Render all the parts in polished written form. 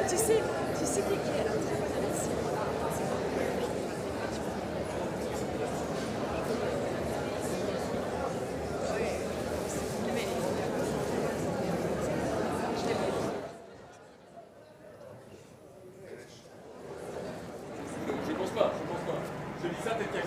tu sais qui est alors très bonne analyse. Je pense pas. Je dis ça tel quel.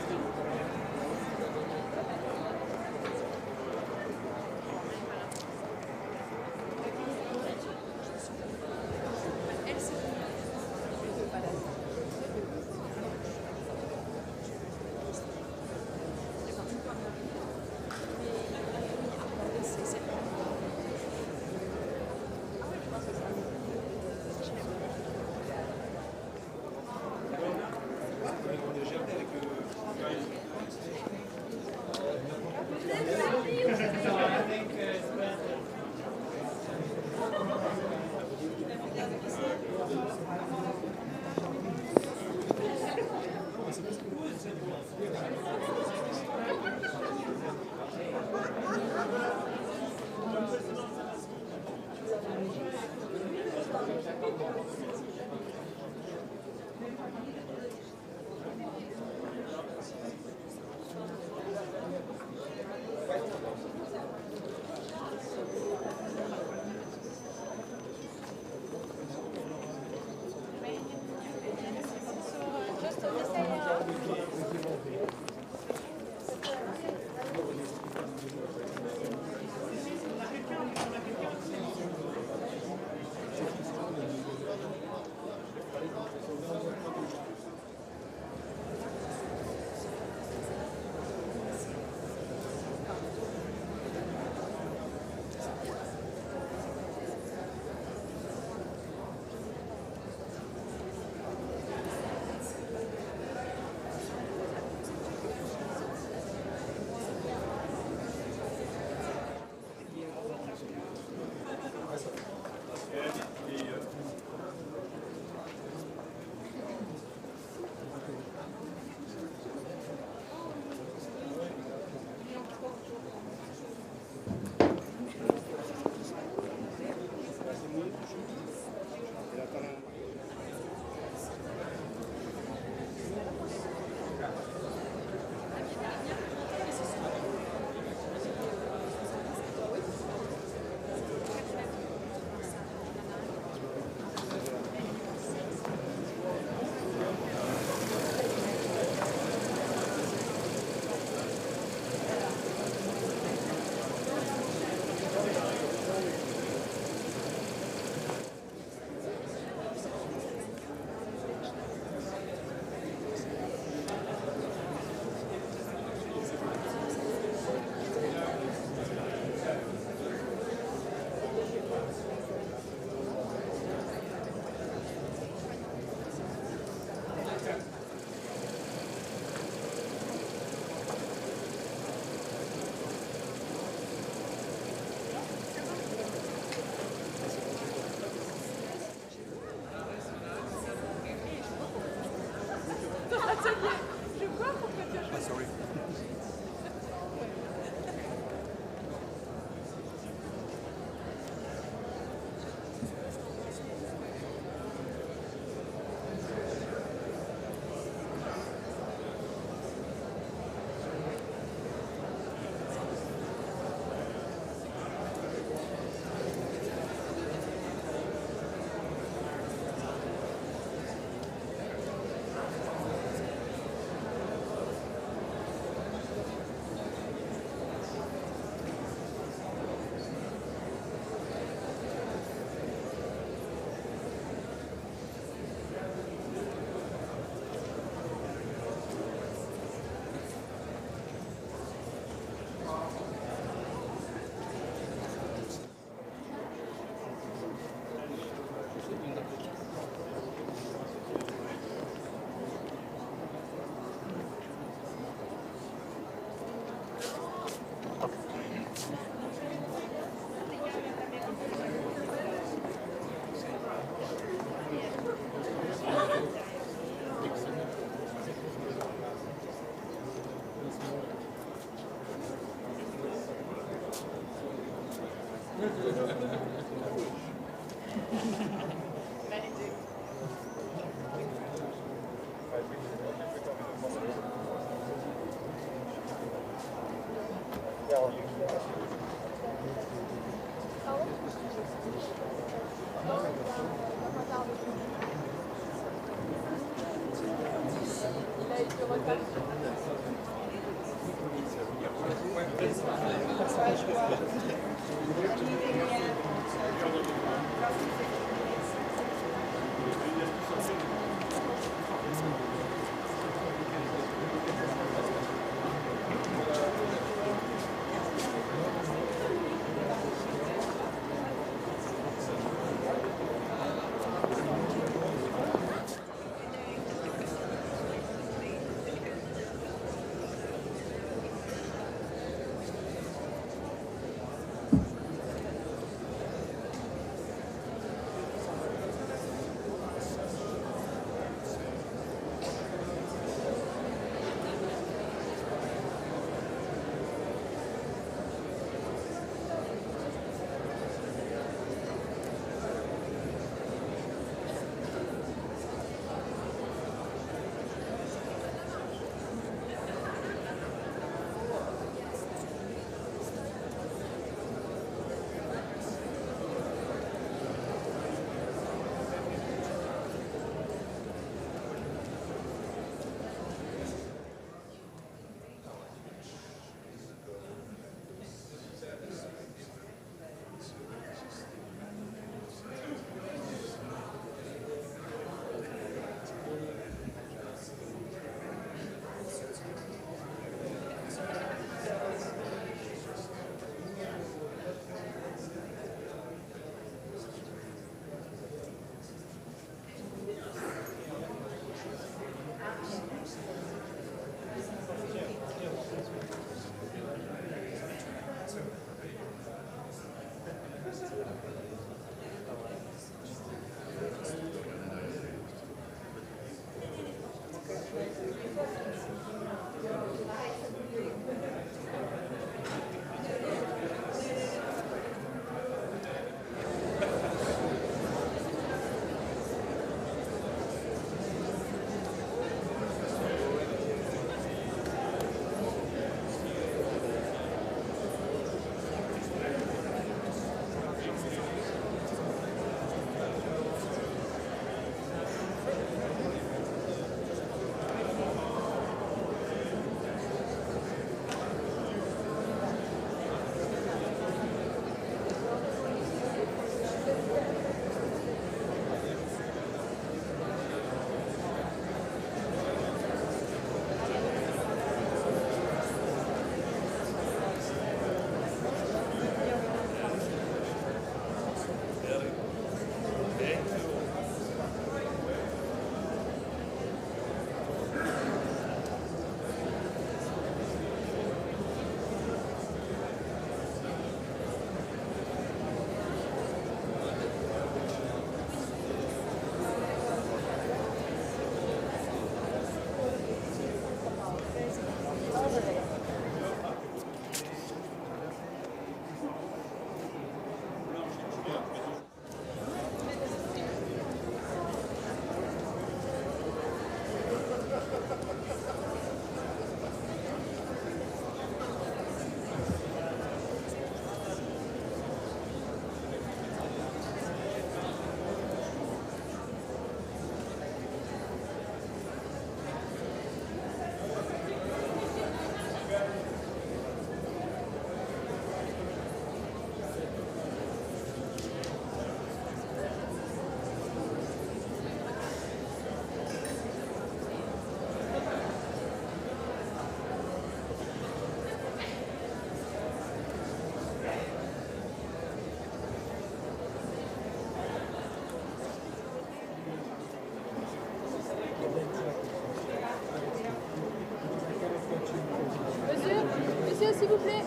s'il vous plaît.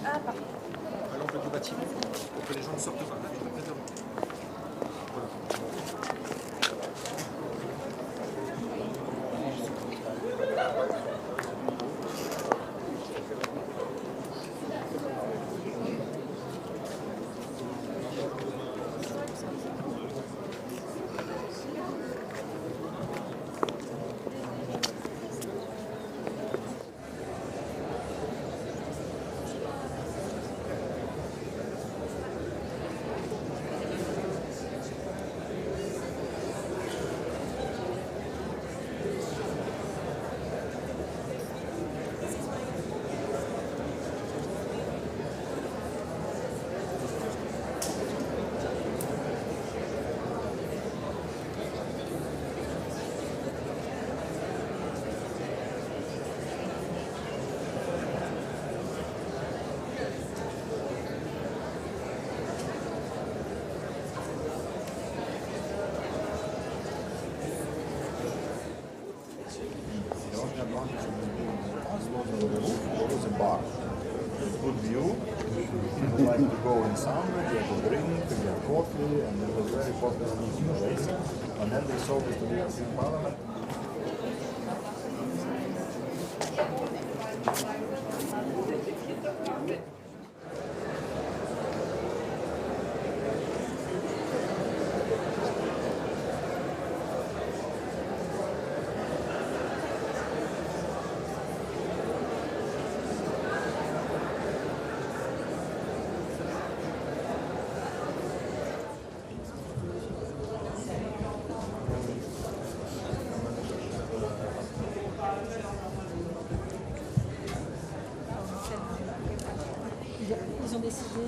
À l'angle du bâtiment, pour que les gens ne sortent pas. There was a bar. Good view. People like to go in somewhere, get a drink, get coffee, and it was very popular meeting place. And then they sold it to the European Parliament. Ils ont décidé.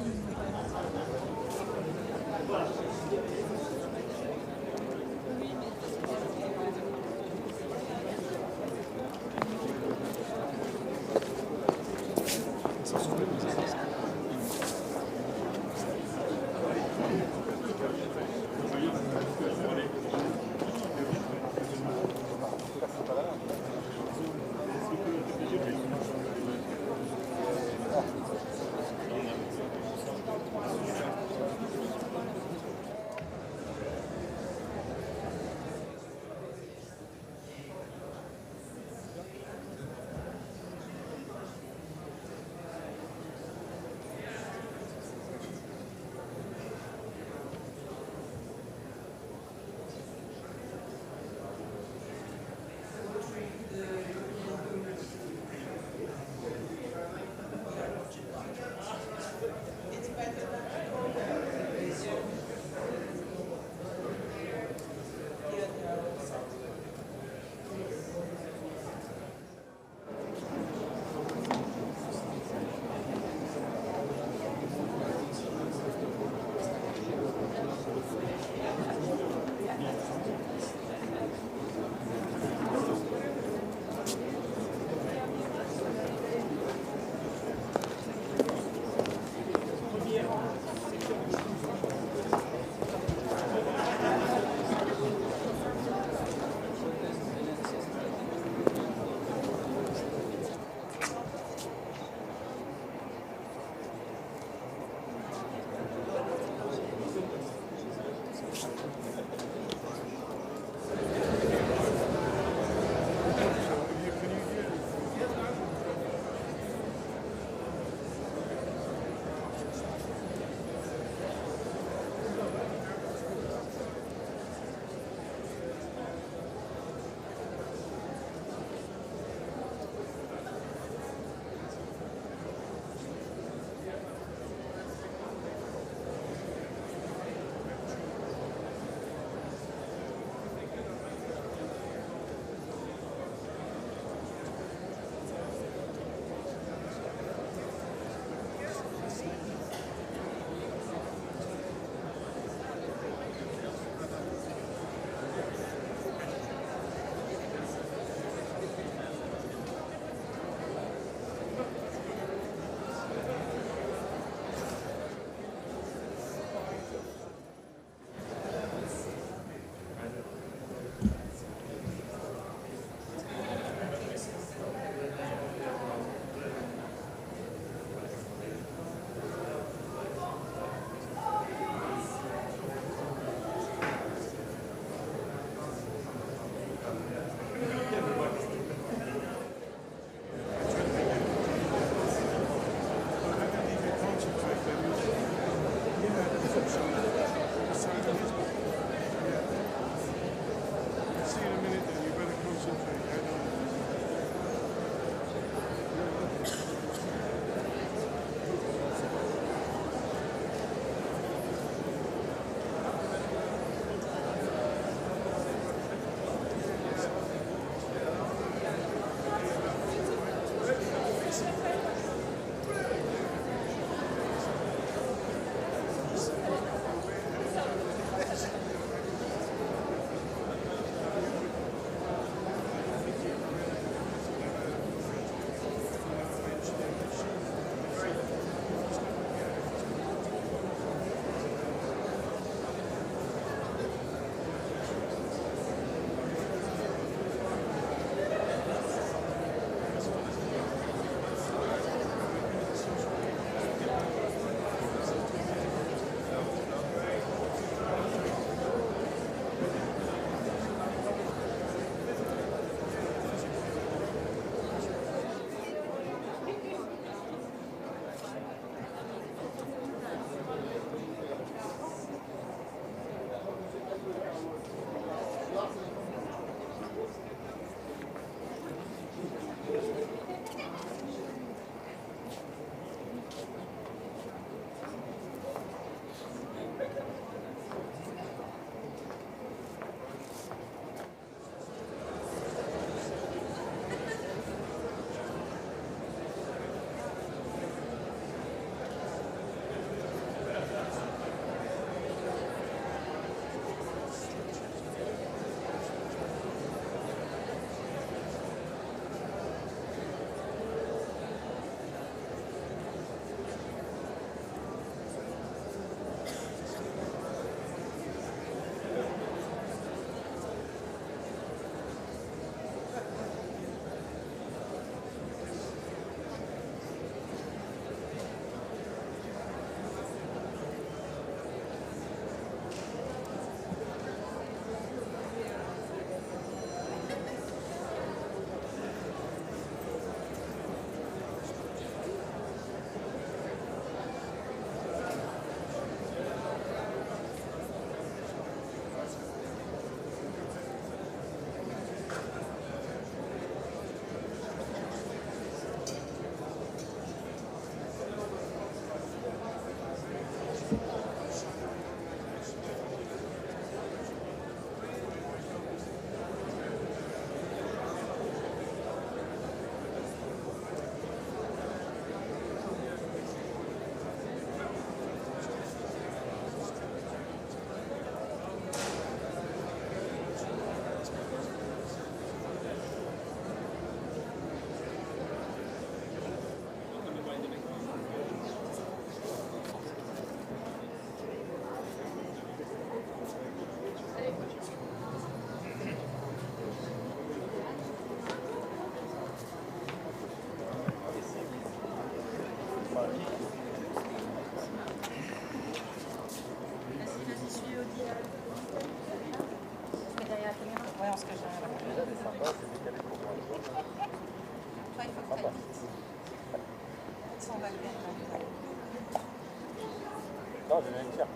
Non, j'ai une tiers.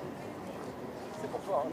C'est pour toi, hein.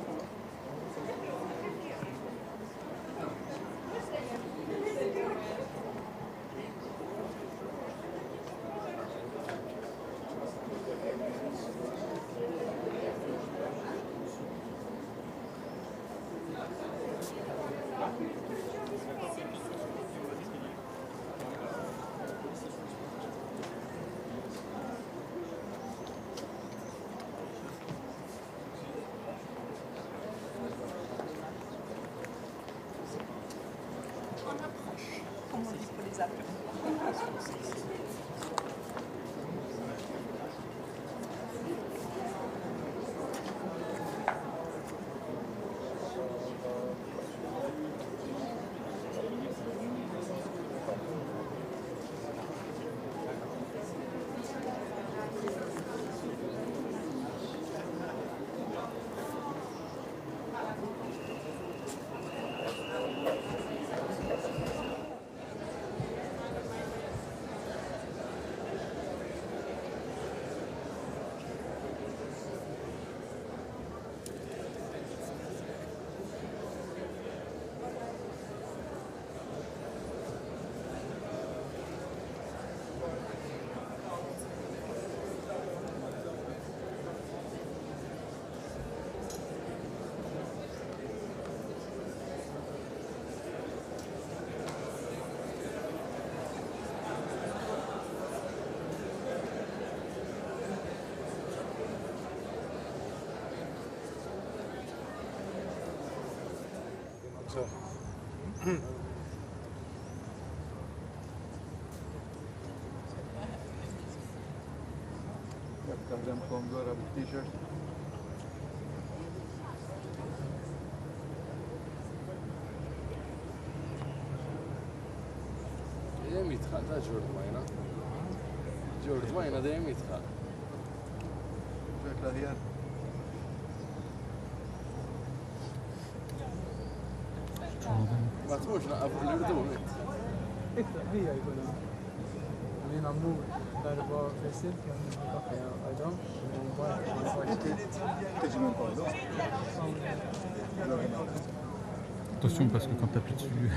Captain Congo avec t-shirt. دايم يدخل لا جورج وينه جورج وينه دايم يدخل شكلها هي ما تموش نقف الأردن هي يقول من عمود ضربة فاسد كان يقطع أيضا Attention parce que quand t'appuies dessus.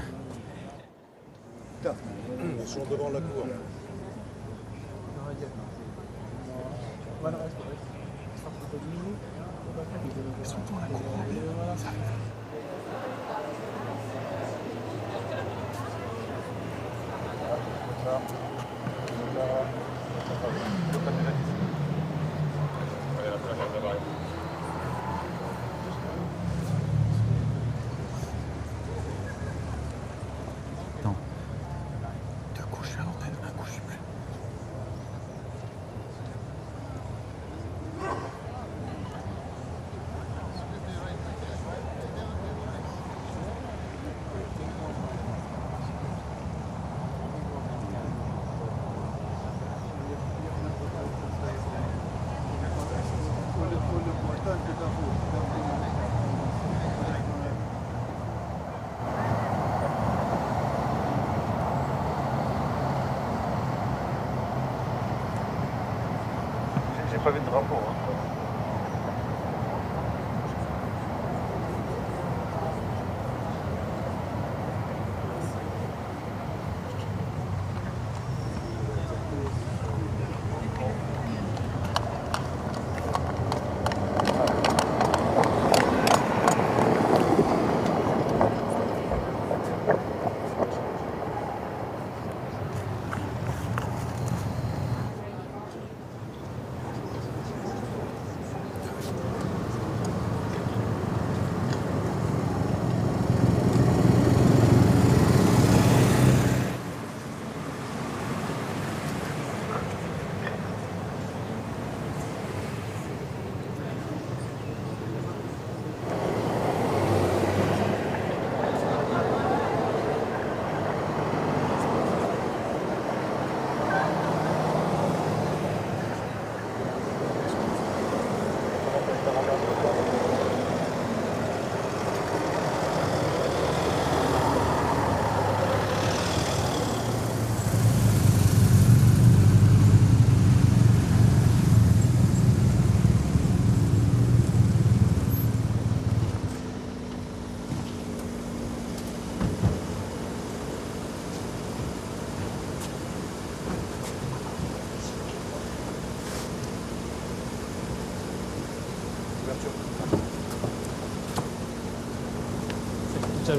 Ils sont devant la cour. Ils sont dans la cour. Ça arrive. Attends. D'un coup je suis à l'antenne, d'un coup je suis plus. J'ai pas vu de drapeau. Hein.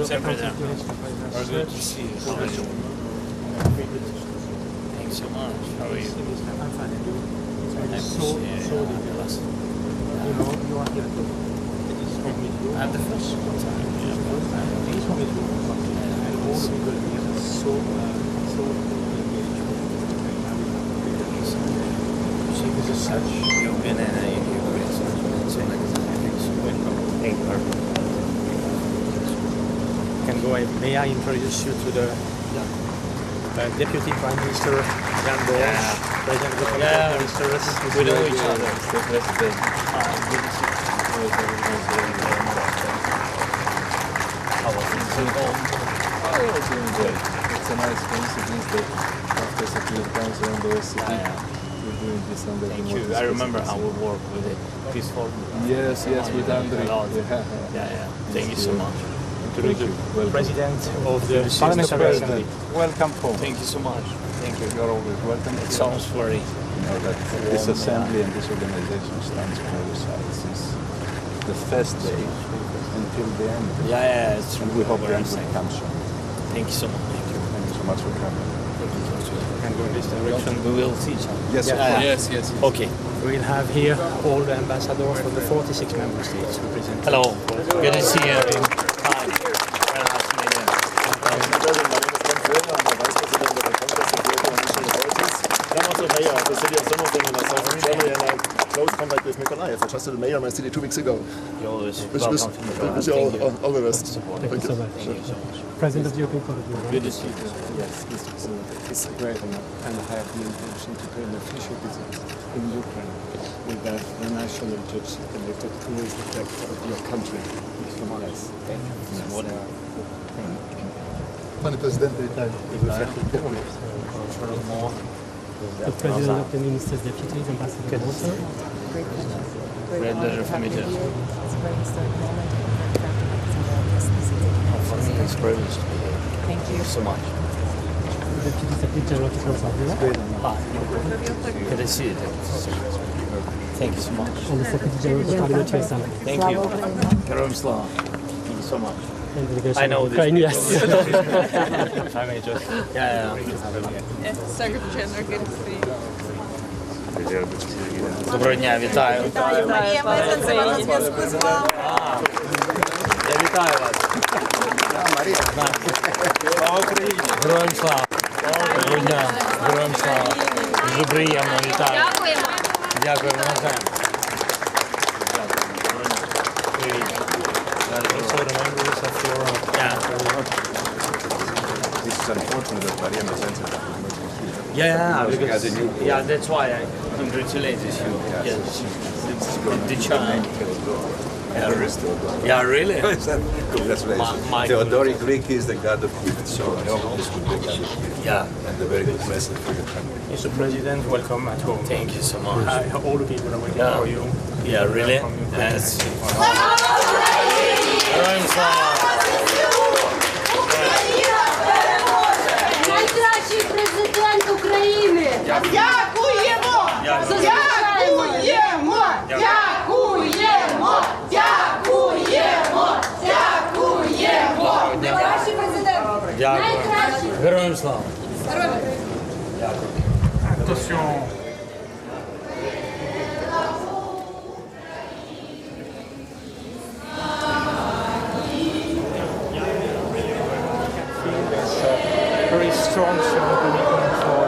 Secretary. Good to see you. How are you? Thanks so much. How are you? I'm fine. Nice to see you. You know, you are here to I'm the first time. This one is and all the people here so engaged with the such. You've been in a Can go ahead. May I introduce you to the Deputy Prime Minister Ian Borg, President of the Council of Ministers. We know each other. Good to see How was it? I was doing great. It's a nice coincidence that after Secretary Council and the OSCE, we're doing this under the Thank you. I remember how we worked with it. Peaceful. Yes, with Andrei. Yeah. Thank you so much. To the President of the Parliamentary Assembly. Welcome home. Thank you so much. Thank you. You're always welcome. It sounds very... You know that this assembly and this organization stands for your side since the first day until the end. Yeah, it's true. And we hope the end will come soon. Thank you so much. Thank you. Thank you so much for coming. Can go in this direction. We will see each other. Yes, Yes. Okay. We'll have here all the ambassadors from the 46 member states represented. Hello. Good to see you. Hi. Very nice to meet you. Mayor of the city of Somerset in southern Germany, and I'm close contact with Mykolaiv. I just did the mayor of my city 2 weeks ago. You're always Wish welcome to me. all the best. Thank you so much. Thank you so much. President of the European Parliament. Good to see you. Yes, Mr. President, it's a great honor, and I have the intention to pay an official visit in Ukraine with the national judge elected to raise the flag of your country. Yes. Thank you. Panie Prezydencie, The President of the Ministers' Deputies, Ambassador Malta. Great pleasure for me too. It's a very historic moment and we're very proud to represent For me, it's a privilege to be here. Thank you. So much. Deputy Secretary General of the Council of Europe. Hi. Good to see you. Thank you so much. And the Secretary General of the Parliamentary Assembly. Thank you. Heroes Slava. Thank you so much. And delegation I know of this. Ukraine, yes. If I may just... Yeah. Secretary General, good to see you. Доброго дня, вітаю. Марія Мезенцева на зв'язку з вами. Я вітаю вас. Слава Україні. Героям слава. Доброго дня. Героям слава. Дуже приємно, вітаю. Дякуємо. Дякую, навзаєм. Привіт. This is unfortunate that Maria Mezenza Yeah, because, yeah, that's why I congratulated you. Yes. The child. Yeah, really? Congratulations. My Theodoric Greek is the god of gifts, so I hope this will be a good gift. Yeah. And a very good blessing for your country. Mr. President, welcome at home. Thank you so much. All the people are waiting for you. Yeah, really? Yes. Героям слава! Найкращий президент України! Дякуємо! Дякуємо! Дякуємо! Дякуємо! Дякуємо! Найкращий президент! Дякую. Найкращий! Героям слава! Very strong commitment for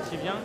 qui vient.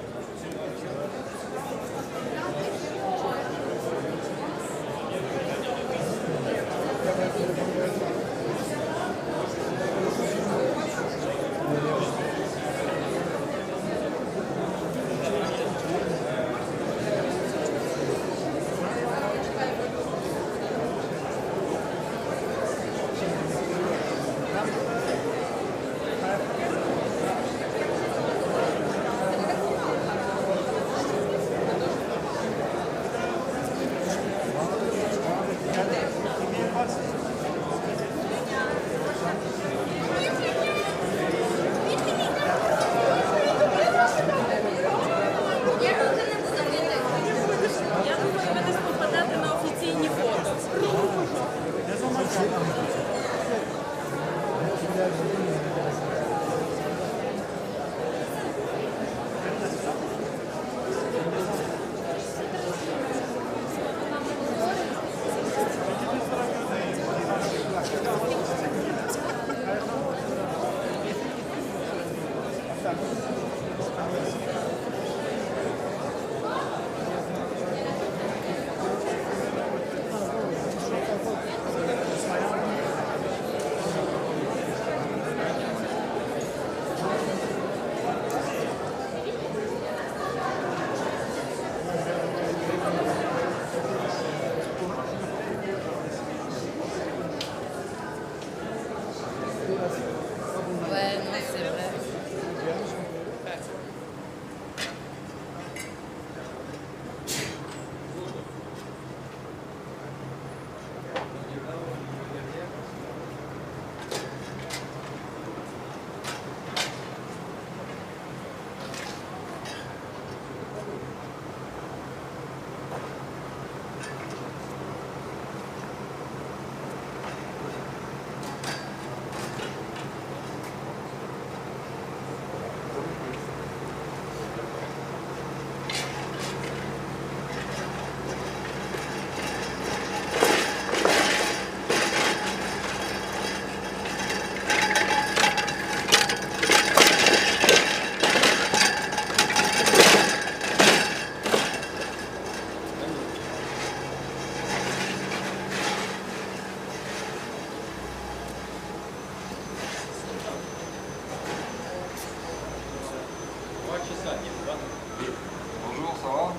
Bonjour, ça va?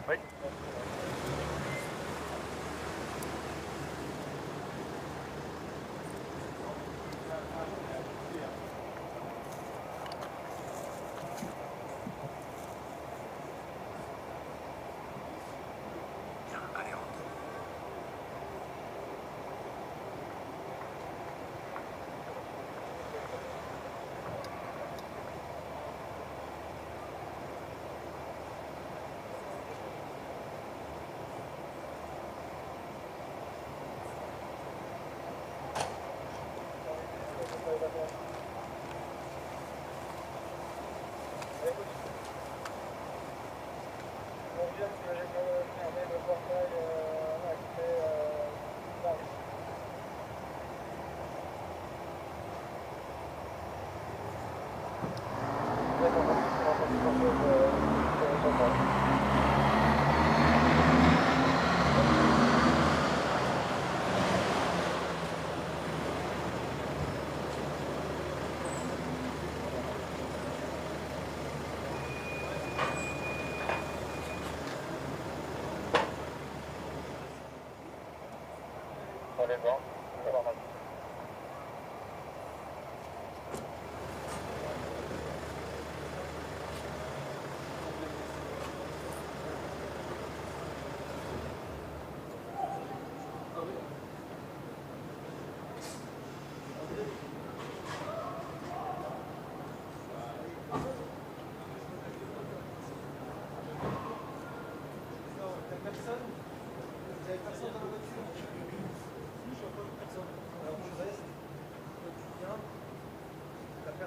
Oui.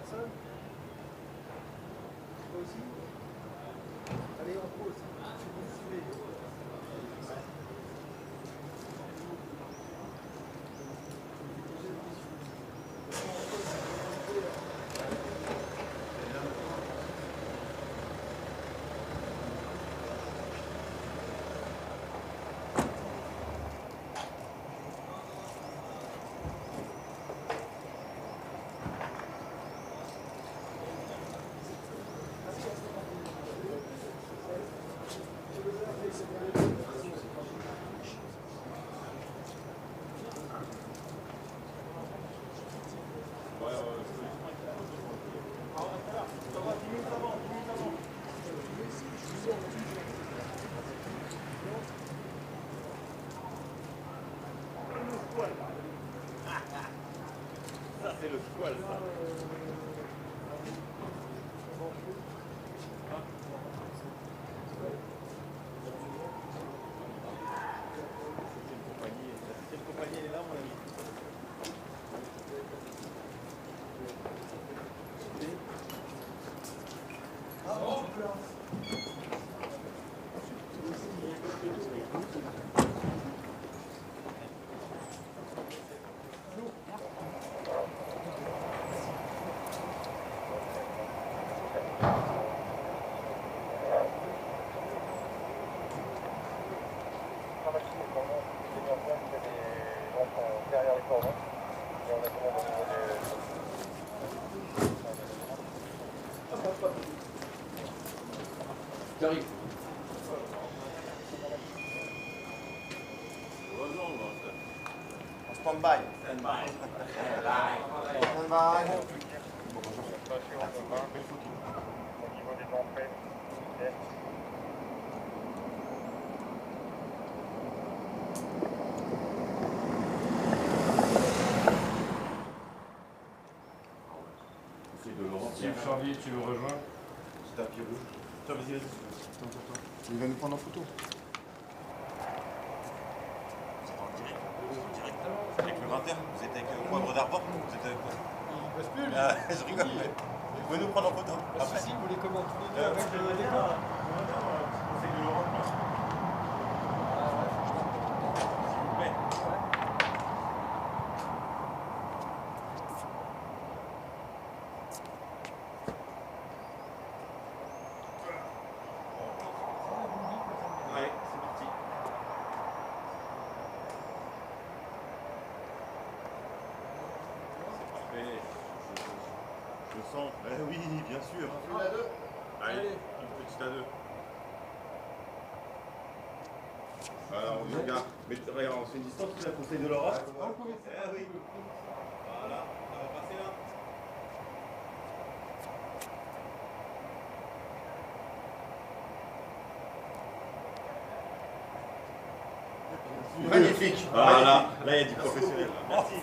Personne? Toi aussi? Allez, on pose. Si vous me suivez. Ça, c'est le squal, ça. Cette compagnie, elle est là, mon ami. J'arrive. En stand-by. Stand-by. Stand-by. Au niveau des entrées, Charlie, tu le rejoins? C'est un pied rouge. Toi, vas-y, vas-y. Attends. Il va nous prendre en photo. Vous êtes en direct? Avec le 21? Vous êtes avec le poivre d'Arban? Vous êtes avec quoi? Il passe plus, lui. Je rigole, mais vous pouvez nous prendre en photo? Après. Si, vous les commandez tous les deux avec le décor. C'est de Laurent. S'il vous plaît. Ouais, c'est parti. C'est parfait. Je sens. Oui, bien sûr. Une à deux. Allez, une petite à deux. Alors, on regarde. Mais regarde, on fait une distance, tu la conseille de Laura? Ah oui. Voilà, ça va passer là. Magnifique. Voilà, là il y a du professionnel. Merci.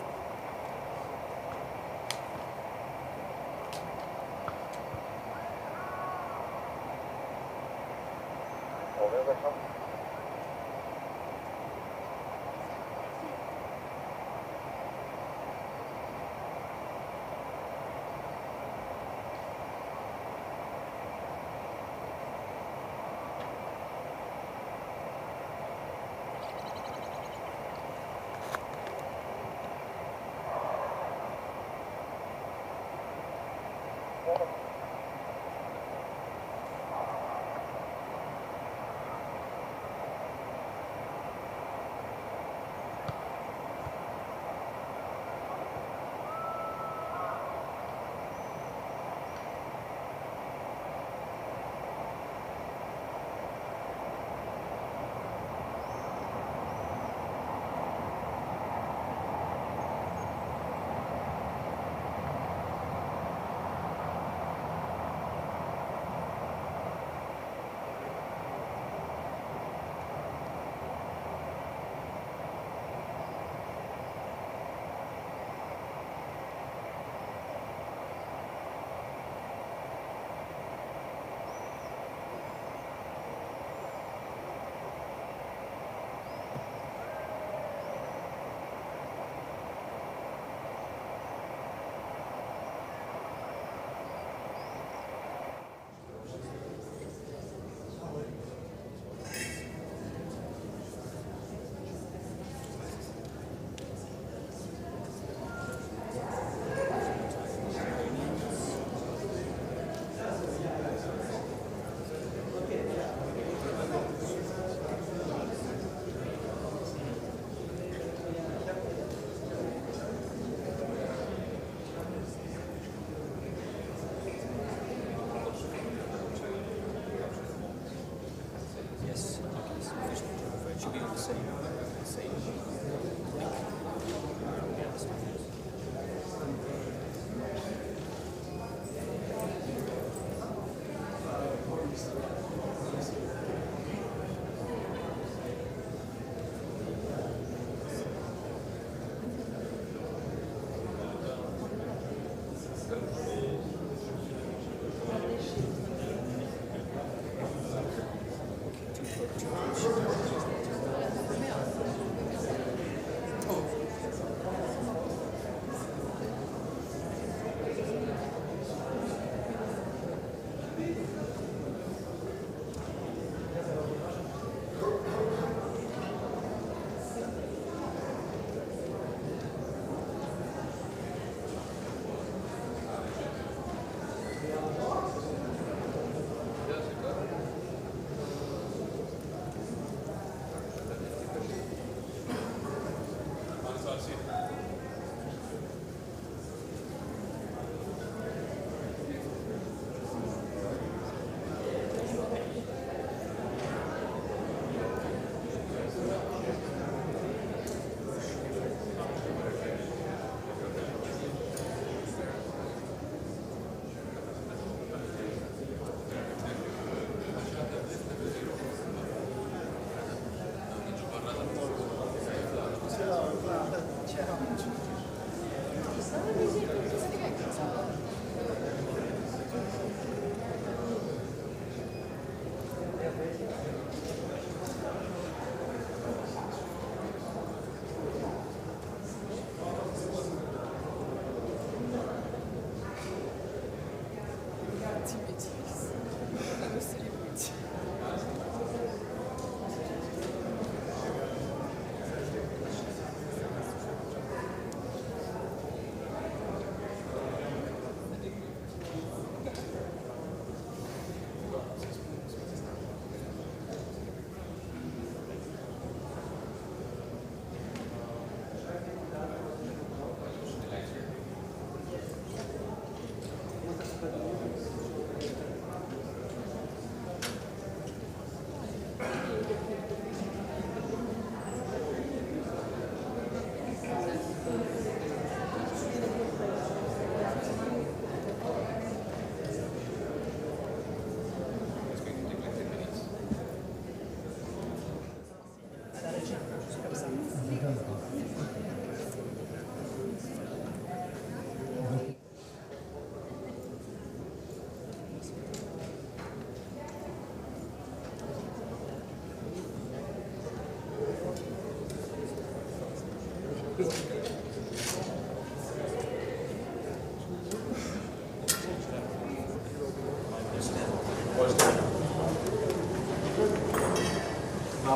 No,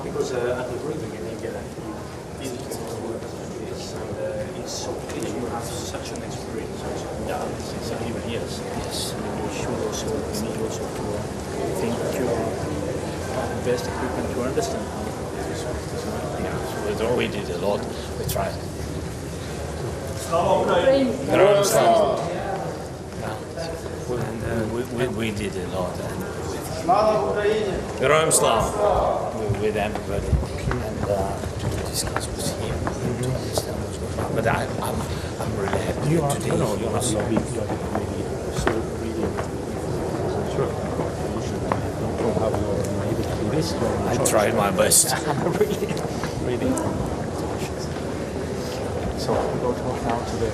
because at the very beginning, this and it's so clear. You have such an experience. Yeah, since even years. Yes. You should also need also to think you are the best equipment to understand how this works. Yeah, so we did a lot. We tried. We did a lot. Героям слава! With everybody and to discuss with him to understand what's going on. But I'm really happy today. You are so big, so really. Sure. I don't know how you're able to do this. I tried my best. really. So we go talk now to the.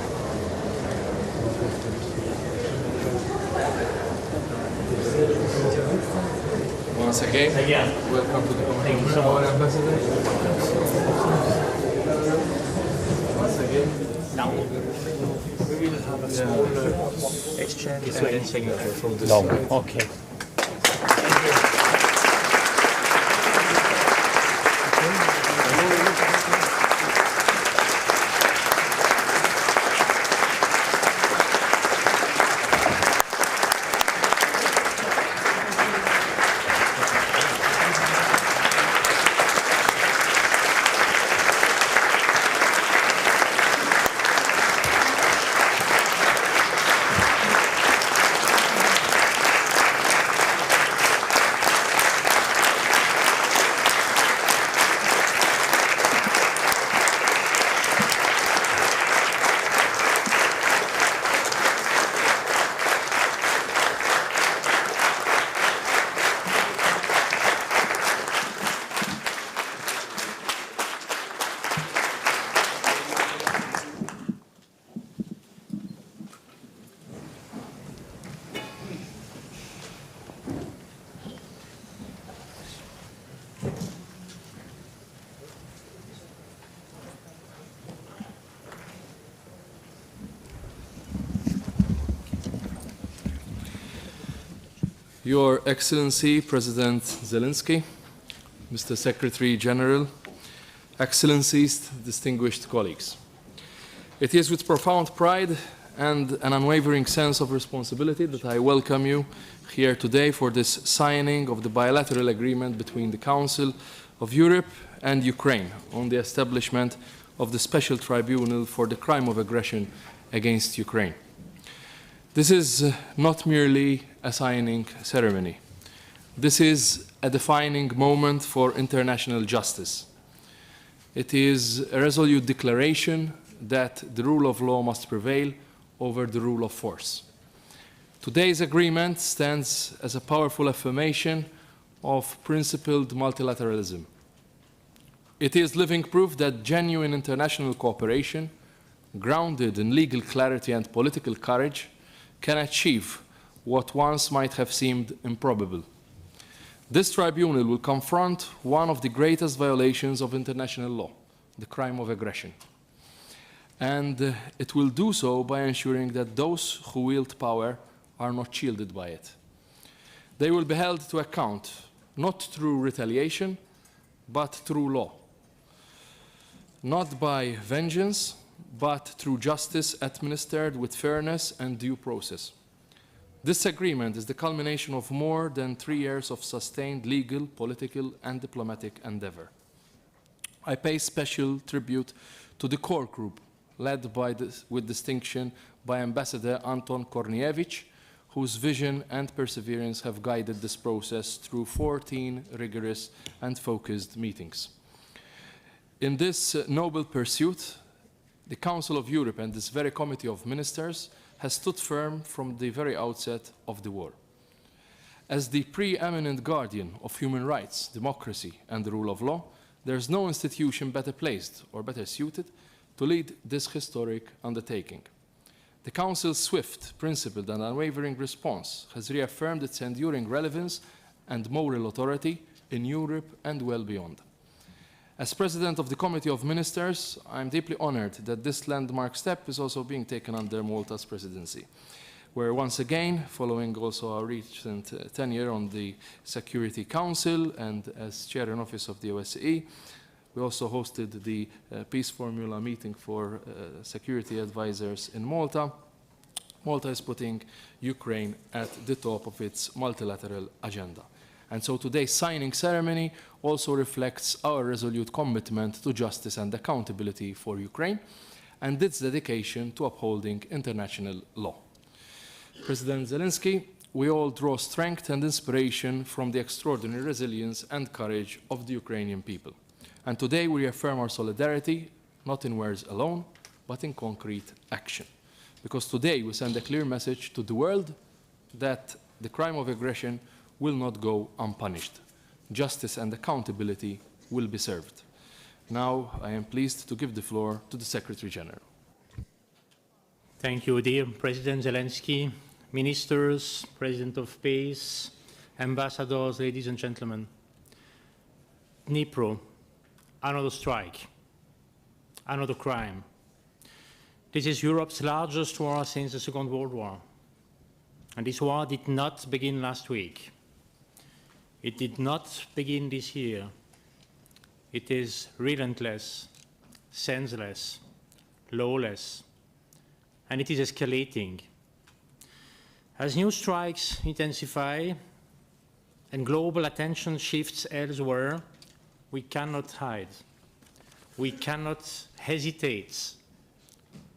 Once again, welcome to the Committee of our Ambassador. Once again, now we will have a small exchange and then signature from this side. Okay. Your Excellency, President Zelenskyy, Mr. Secretary General, Excellencies, distinguished colleagues. It is with profound pride and an unwavering sense of responsibility that I welcome you here today for this signing of the bilateral agreement between the Council of Europe and Ukraine on the establishment of the Special Tribunal for the crime of aggression against Ukraine. This is not merely a signing ceremony. This is a defining moment for international justice. It is a resolute declaration that the rule of law must prevail over the rule of force. Today's agreement stands as a powerful affirmation of principled multilateralism. It is living proof that genuine international cooperation, grounded in legal clarity and political courage, can achieve what once might have seemed improbable. This tribunal will confront one of the greatest violations of international law, the crime of aggression. And it will do so by ensuring that those who wield power are not shielded by it. They will be held to account, not through retaliation, but through law. Not by vengeance, but through justice administered with fairness and due process. This agreement is the culmination of more than 3 years of sustained legal, political, and diplomatic endeavor. I pay special tribute to the core group, led with distinction by Ambassador Anton Kornievich, whose vision and perseverance have guided this process through 14 rigorous and focused meetings. In this noble pursuit, the Council of Europe and this very Committee of Ministers has stood firm from the very outset of the war. As the preeminent guardian of human rights, democracy, and the rule of law, there is no institution better placed or better suited to lead this historic undertaking. The Council's swift, principled, and unwavering response has reaffirmed its enduring relevance and moral authority in Europe and well beyond. As President of the Committee of Ministers, I'm deeply honored that this landmark step is also being taken under Malta's presidency, where once again, following also our recent tenure on the Security Council and as Chair in Office of the OSCE, we also hosted the Peace Formula meeting for security advisors in Malta. Malta is putting Ukraine at the top of its multilateral agenda. And so today's signing ceremony also reflects our resolute commitment to justice and accountability for Ukraine and its dedication to upholding international law. President Zelensky, we all draw strength and inspiration from the extraordinary resilience and courage of the Ukrainian people. And today we reaffirm our solidarity, not in words alone, but in concrete action. Because today we send a clear message to the world that the crime of aggression will not go unpunished. Justice and accountability will be served. Now I am pleased to give the floor to the Secretary General. Thank you, dear President Zelensky, ministers, President of Peace, ambassadors, ladies and gentlemen. Dnipro, another strike, another crime. This is Europe's largest war since the Second World War. And this war did not begin last week. It did not begin this year. It is relentless, senseless, lawless, and it is escalating. As new strikes intensify and global attention shifts elsewhere, we cannot hide. We cannot hesitate.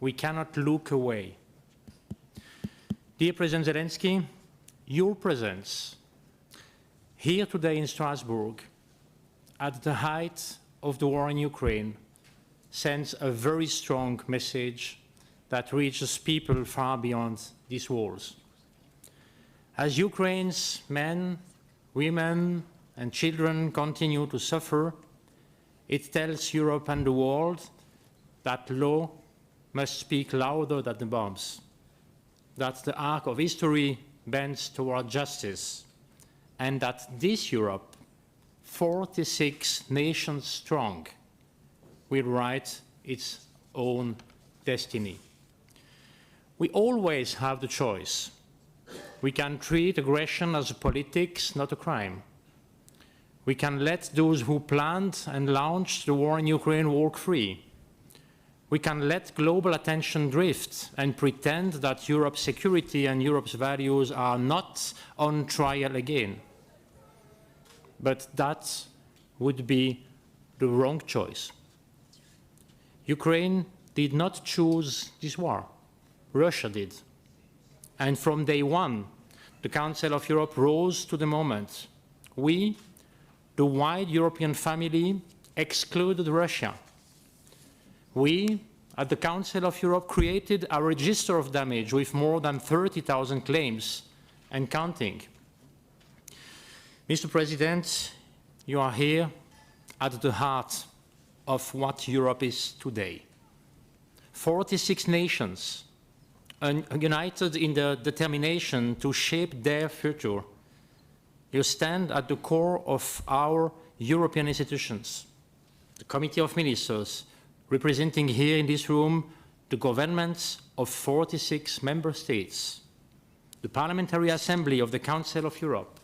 We cannot look away. Dear President Zelensky, your presence here today in Strasbourg, at the height of the war in Ukraine, sends a very strong message that reaches people far beyond these walls. As Ukraine's men, women, and children continue to suffer, it tells Europe and the world that law must speak louder than the bombs, that the arc of history bends toward justice, and that this Europe, 46 nations strong, will write its own destiny. We always have the choice. We can treat aggression as a politics, not a crime. We can let those who planned and launched the war in Ukraine walk free. We can let global attention drift and pretend that Europe's security and Europe's values are not on trial again. But that would be the wrong choice. Ukraine did not choose this war. Russia did. And from day one, the Council of Europe rose to the moment. We, the wide European family, excluded Russia. We, at the Council of Europe, created a register of damage with more than 30,000 claims and counting. Mr. President, you are here at the heart of what Europe is today. 46 nations united in the determination to shape their future. You stand at the core of our European institutions, the Committee of Ministers, representing here in this room the governments of 46 member states, the Parliamentary Assembly of the Council of Europe,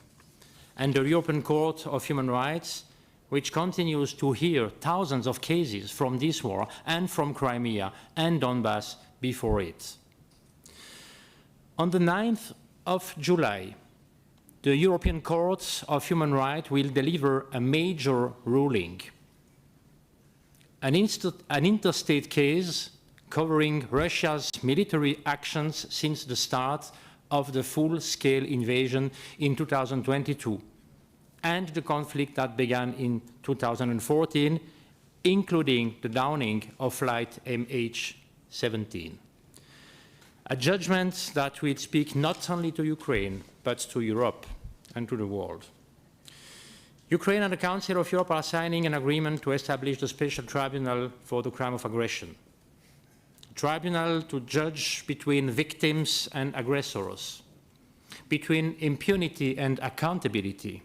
and the European Court of Human Rights, which continues to hear thousands of cases from this war and from Crimea and Donbass before it. On the 9th of July, the European Court of Human Rights will deliver a major ruling, an interstate case covering Russia's military actions since the start of the full-scale invasion in 2022 and the conflict that began in 2014, including the downing of flight MH17. A judgment that will speak not only to Ukraine, but to Europe and to the world. Ukraine and the Council of Europe are signing an agreement to establish the Special Tribunal for the crime of aggression. A tribunal to judge between victims and aggressors, between impunity and accountability.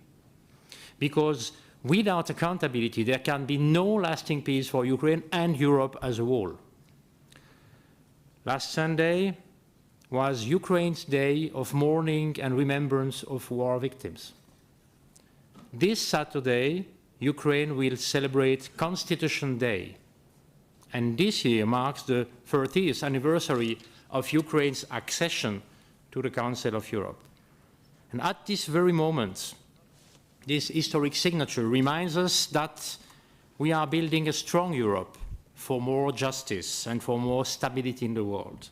Because Without accountability, there can be no lasting peace for Ukraine and Europe as a whole. Last Sunday was Ukraine's day of mourning and remembrance of war victims. This Saturday, Ukraine will celebrate Constitution Day, and this year marks the 30th anniversary of Ukraine's accession to the Council of Europe. And at this very moment, this historic signature reminds us that we are building a strong Europe for more justice and for more stability in the world.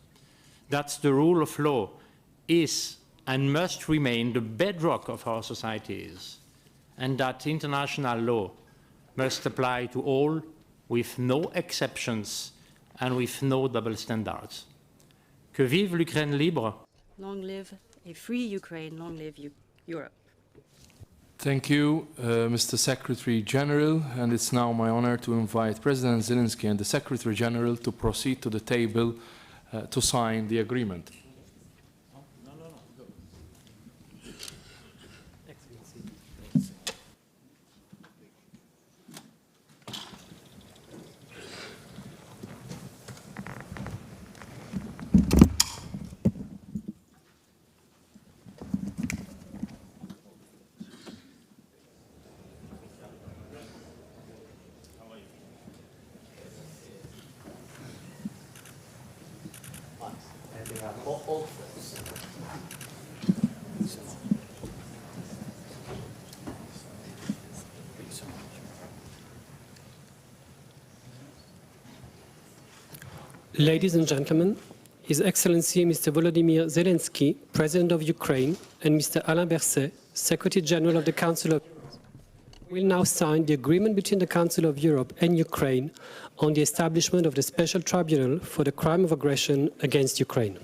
That the rule of law is and must remain the bedrock of our societies, and that international law must apply to all with no exceptions and with no double standards. Que vive l'Ukraine libre! Long live a free Ukraine, long live Europe. Thank you, Mr. Secretary General, and it's now my honor to invite President Zelenskyy and the Secretary General to proceed to the table to sign the agreement. Ladies and gentlemen, His Excellency Mr. Volodymyr Zelenskyy, President of Ukraine, and Mr. Alain Berset, Secretary General of the Council of Europe, will now sign the agreement between the Council of Europe and Ukraine on the establishment of the Special Tribunal for the crime of aggression against Ukraine.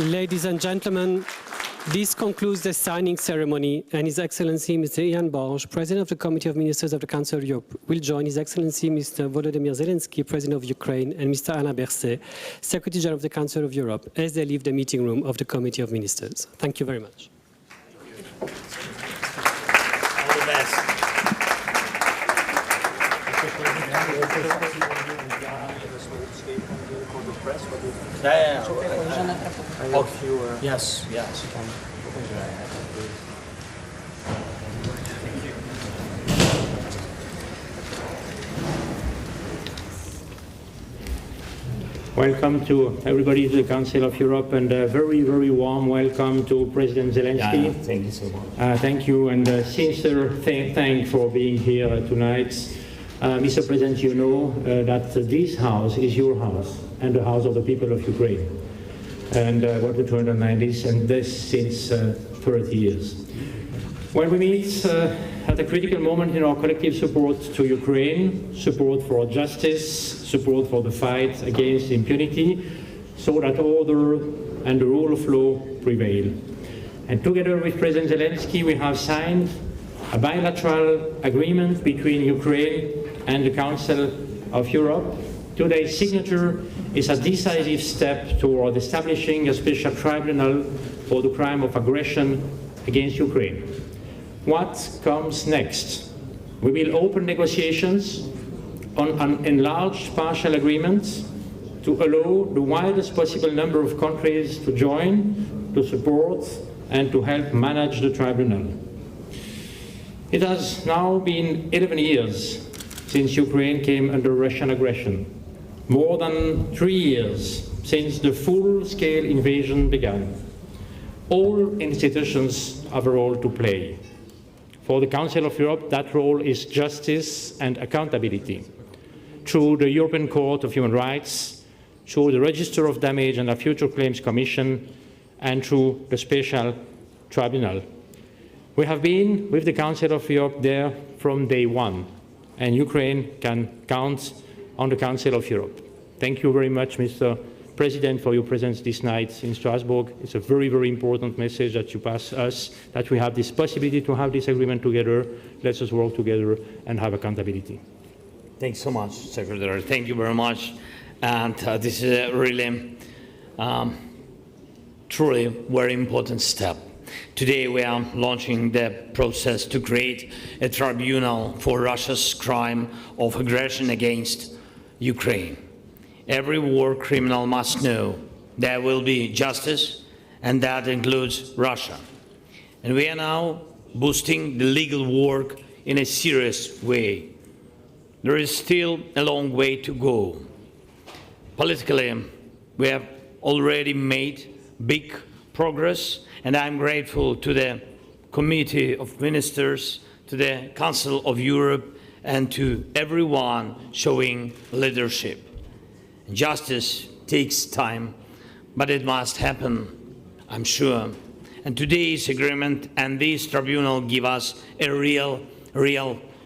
Ladies and gentlemen, this concludes the signing ceremony, and His Excellency Mr. Ian Borg, President of the Committee of Ministers of the Council of Europe, will join His Excellency Mr. Volodymyr Zelenskyy, President of Ukraine, and Mr. Alain Berset, Secretary General of the Council of Europe, as they leave the meeting room of the Committee of Ministers. Thank you very much. All the best. Yes, yes. Welcome to everybody to the Council of Europe, and a very, very warm welcome to President Zelenskyy. Yeah, thank you so much. Thank you, and sincere thank for being here tonight. Mr. President, you know that this house is your house and the house of the people of Ukraine. And I want to underline this, and this since 30 years. When we meet at a critical moment in our collective support to Ukraine, support for justice, support for the fight against impunity, so that order and the rule of law prevail. And together with President Zelensky, we have signed a bilateral agreement between Ukraine and the Council of Europe. Today's signature is a decisive step toward establishing a special tribunal for the crime of aggression against Ukraine. What comes next? We will open negotiations on an enlarged partial agreement to allow the widest possible number of countries to join, to support, and to help manage the tribunal. It has now been 11 years since Ukraine came under Russian aggression, more than 3 years since the full-scale invasion began. All institutions have a role to play. For the Council of Europe, that role is justice and accountability. Through the European Court of Human Rights, through the Register of Damage and the Future Claims Commission, and through the Special Tribunal. We have been with the Council of Europe there from day one, and Ukraine can count on the Council of Europe. Thank you very much, Mr. President, for your presence this night in Strasbourg. It's a very, very important message that you pass us, that we have this possibility to have this agreement together. Let us work together and have accountability. Thanks so much, Secretary. Thank you very much. And this is a really, truly very important step. Today we are launching the process to create a tribunal for Russia's crime of aggression against Ukraine. Every war criminal must know there will be justice, and that includes Russia. And we are now boosting the legal work in a serious way. There is still a long way to go. Politically, we have already made big progress, and I'm grateful to the Committee of Ministers, to the Council of Europe, and to everyone showing leadership. Justice takes time, but it must happen, I'm sure. And today's agreement and this tribunal give us a real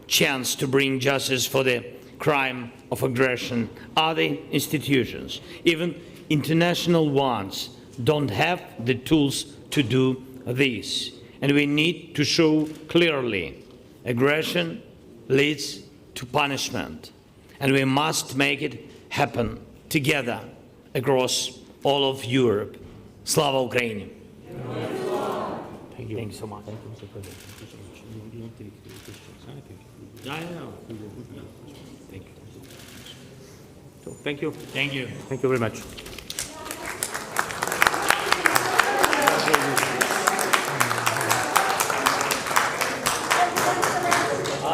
chance to bring justice for the crime of aggression. Other institutions, even international ones, don't have the tools to do this. And we need to show clearly aggression leads to punishment. And we must make it happen together across all of Europe. Slava Ukraini! Thank you. Thank you so much. Thank you, Mr. President. You don't take questions. Thank you. So, thank you. Thank you. Thank you very much.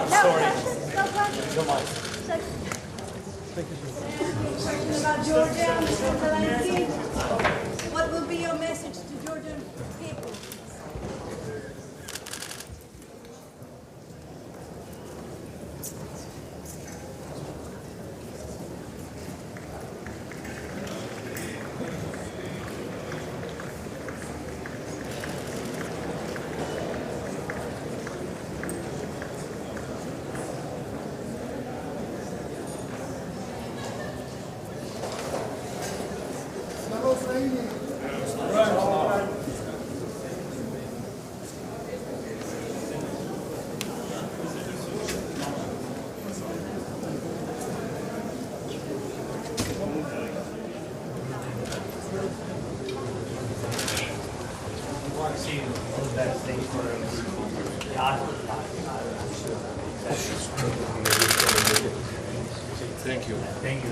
Sorry. So much. About Georgia, Mr. Zelensky, what will be your message to Georgian people? Thank you. Thank you.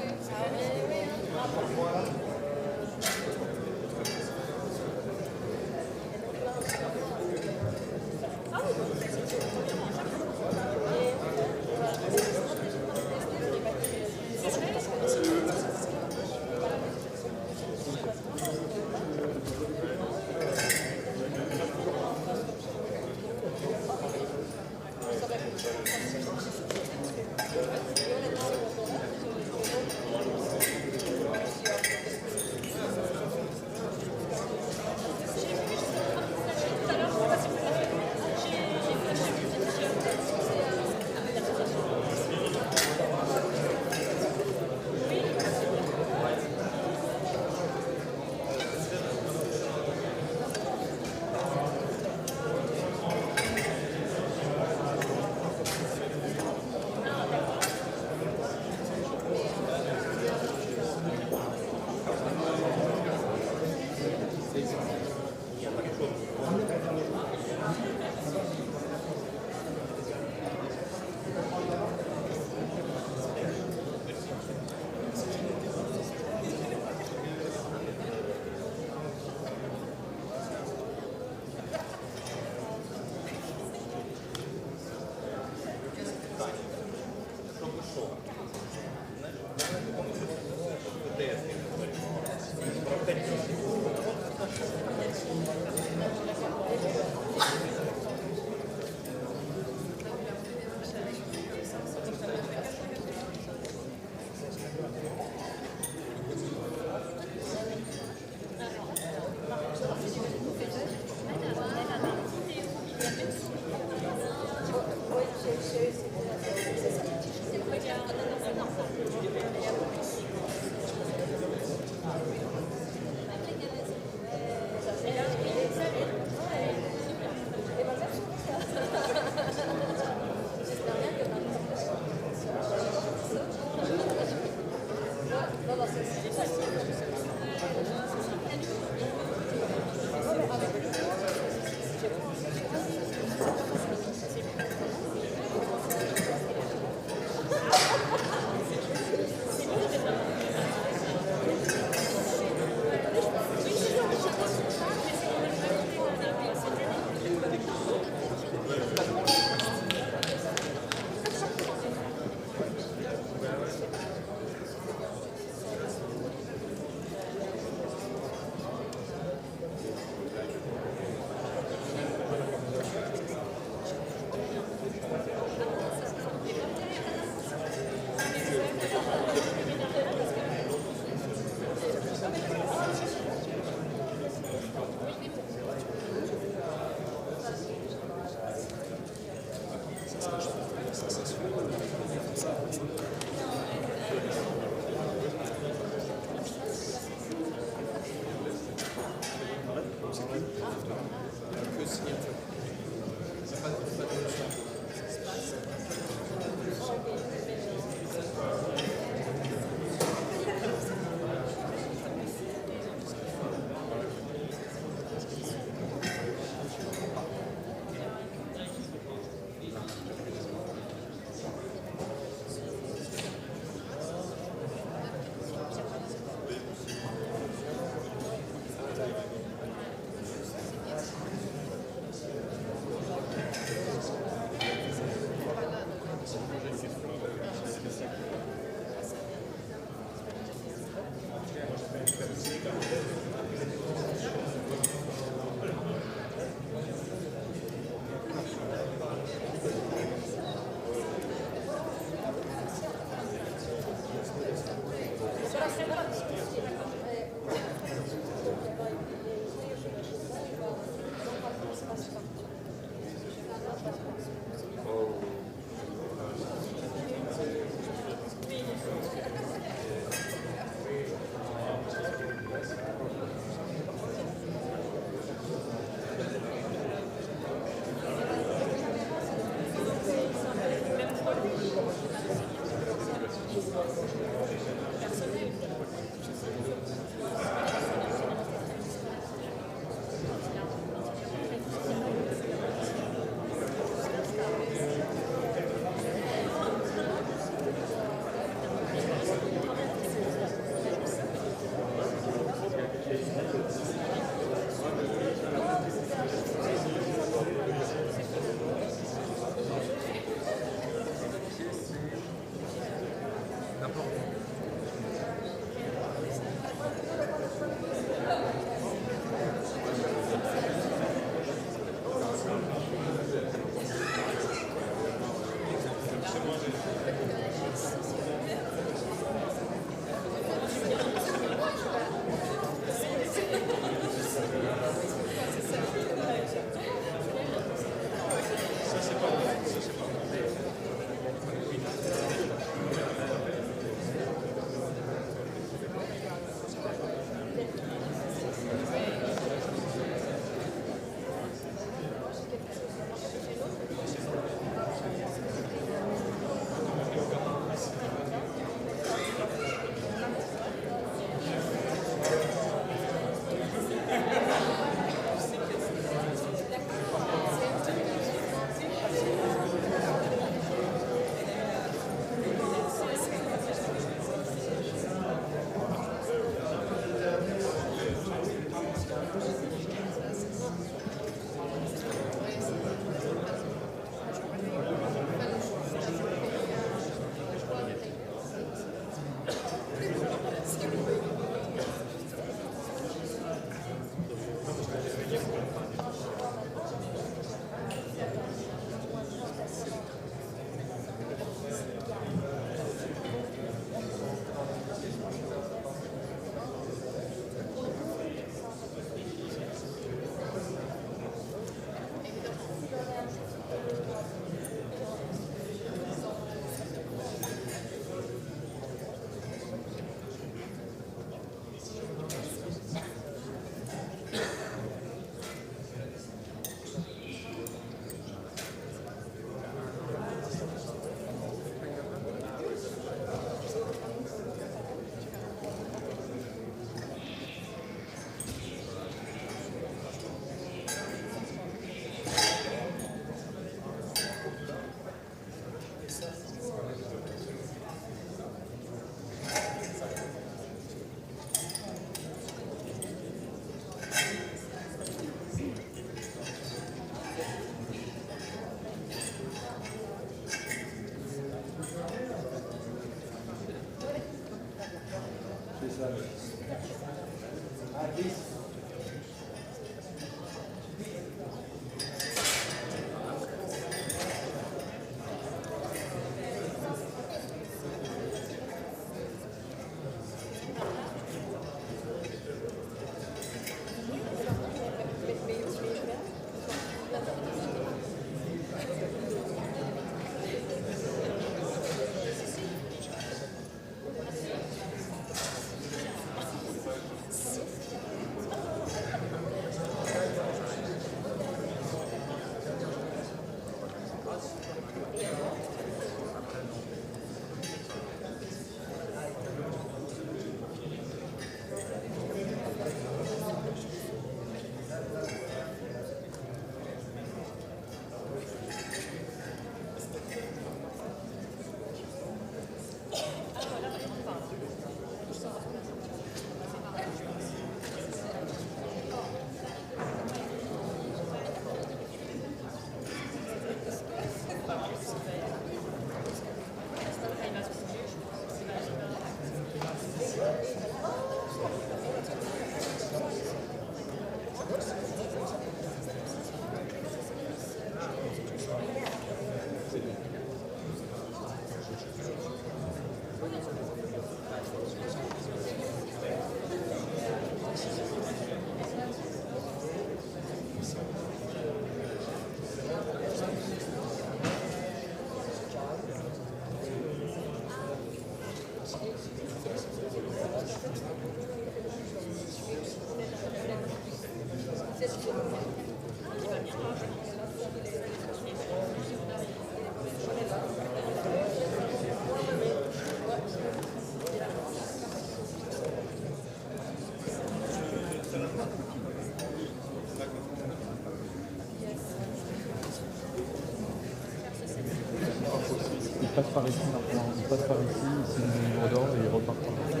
passe par ici maintenant. Il passe par ici, c'est le livre d'or et il repart par là.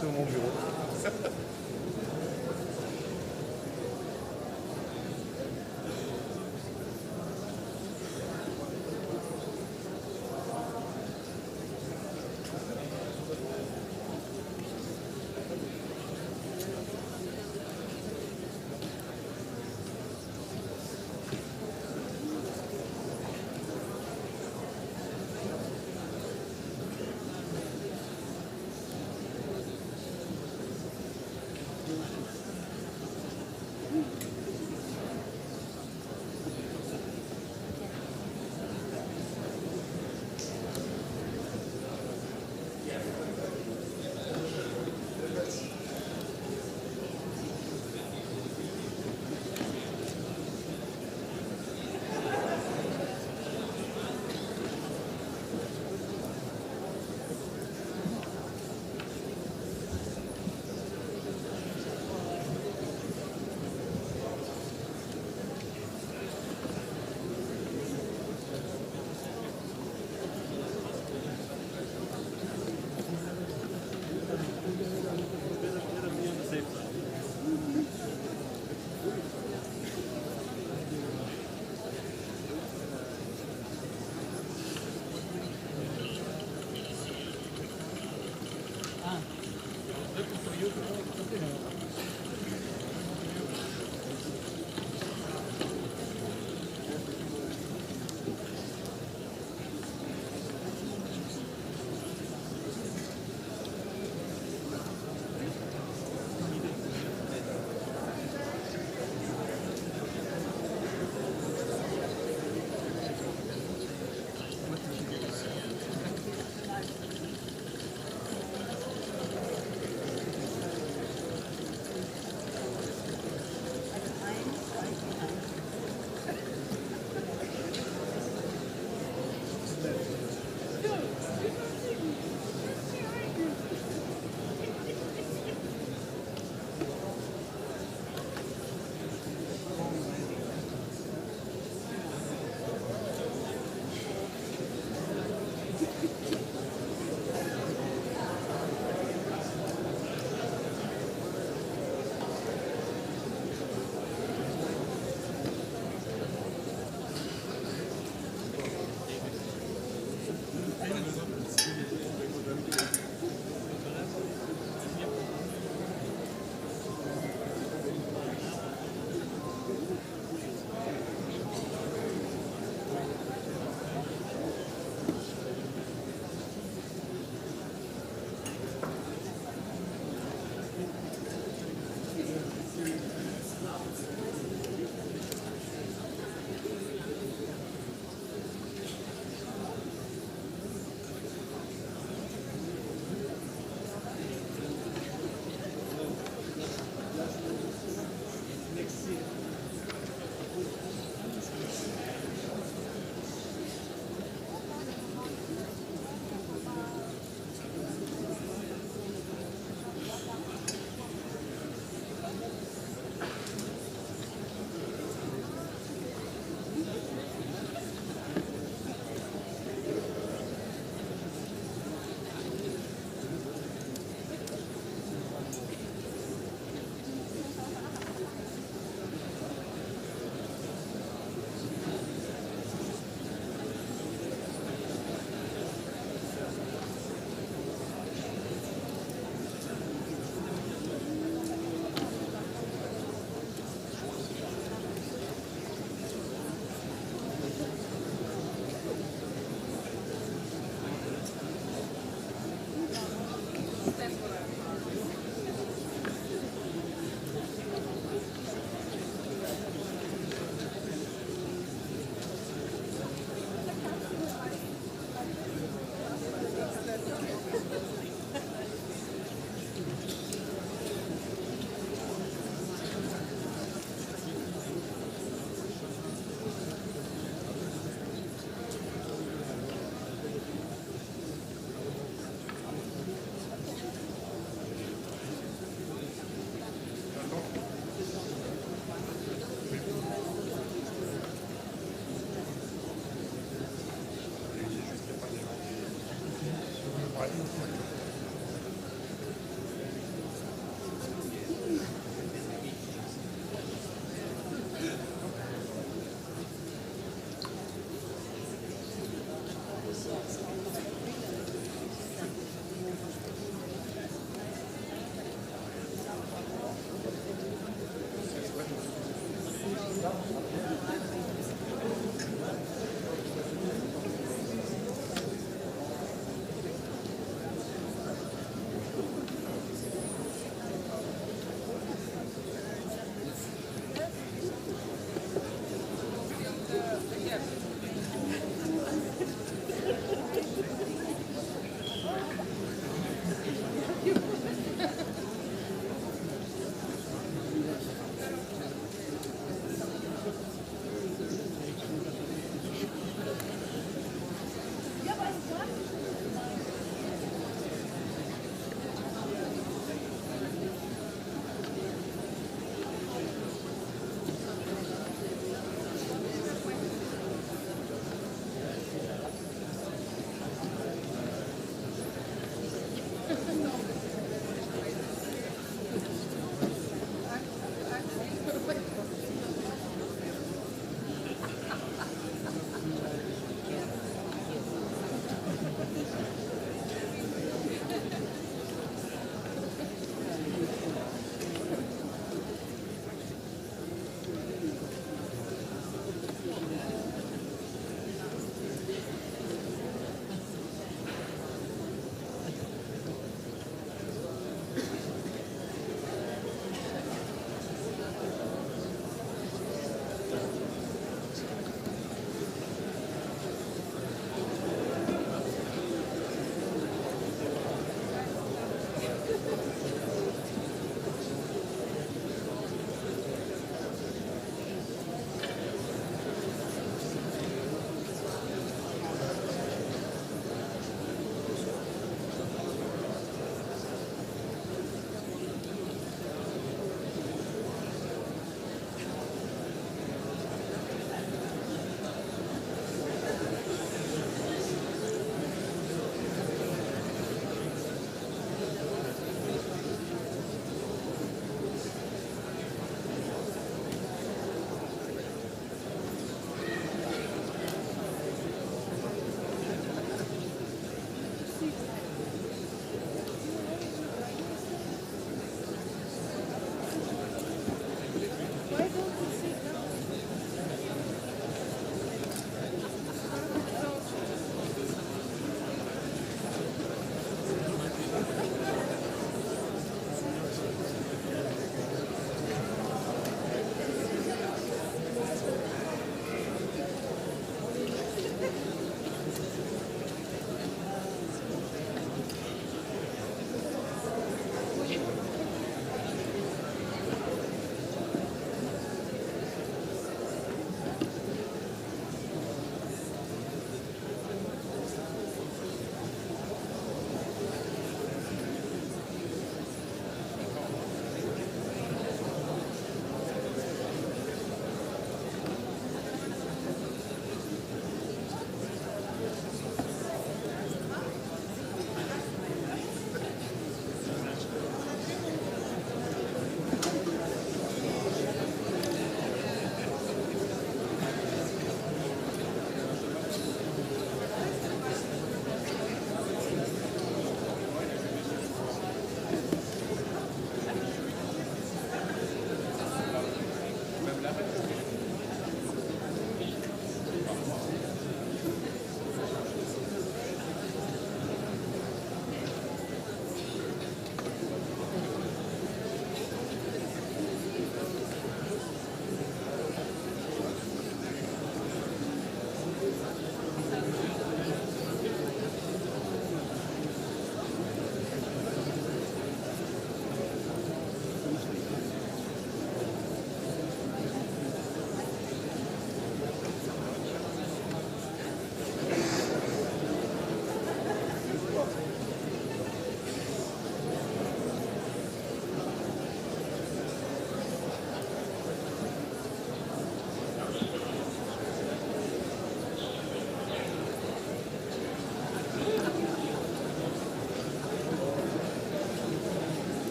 sur mon bureau.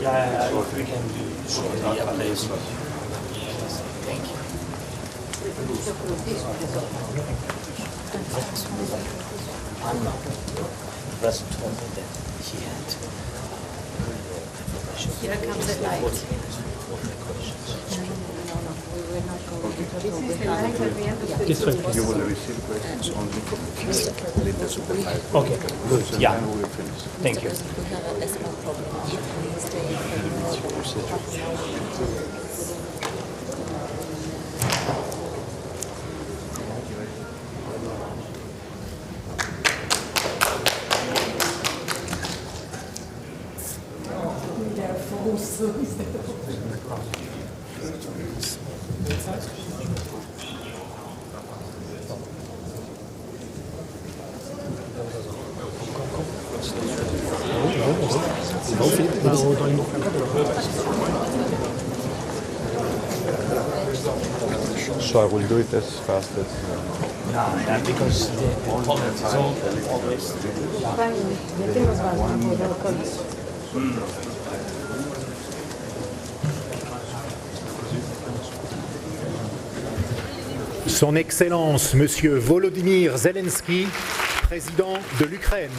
If we can do shortly, yeah, please. Thank you. The president told me that he had Here comes the light. You will receive questions only from the leaders of the five. Okay, good. And Yeah. then we will finish. Thank you. So I will do it as fast as... Yeah, because the problem is always... Son Excellence, Monsieur Volodymyr Zelenskyy, président de l'Ukraine.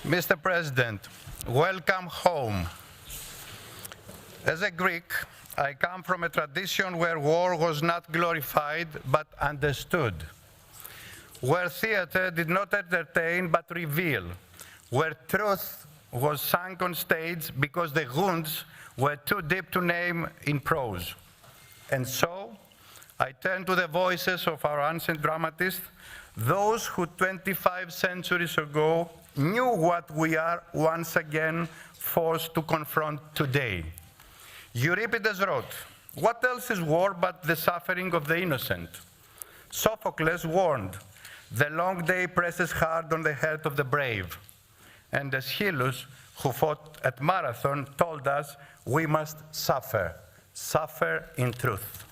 Mr. President, welcome home. As a Greek, I come from a tradition where war was not glorified but understood, where theater did not entertain but reveal, where truth was sung on stage because the wounds were too deep to name in prose. And so, I turn to the voices of our ancient dramatists, those who 25 centuries ago knew what we are once again forced to confront today. Euripides wrote, "What else is war but the suffering of the innocent?" Sophocles warned, "The long day presses hard on the heart of the brave." And Aeschylus, who fought at Marathon, told us we must suffer in truth.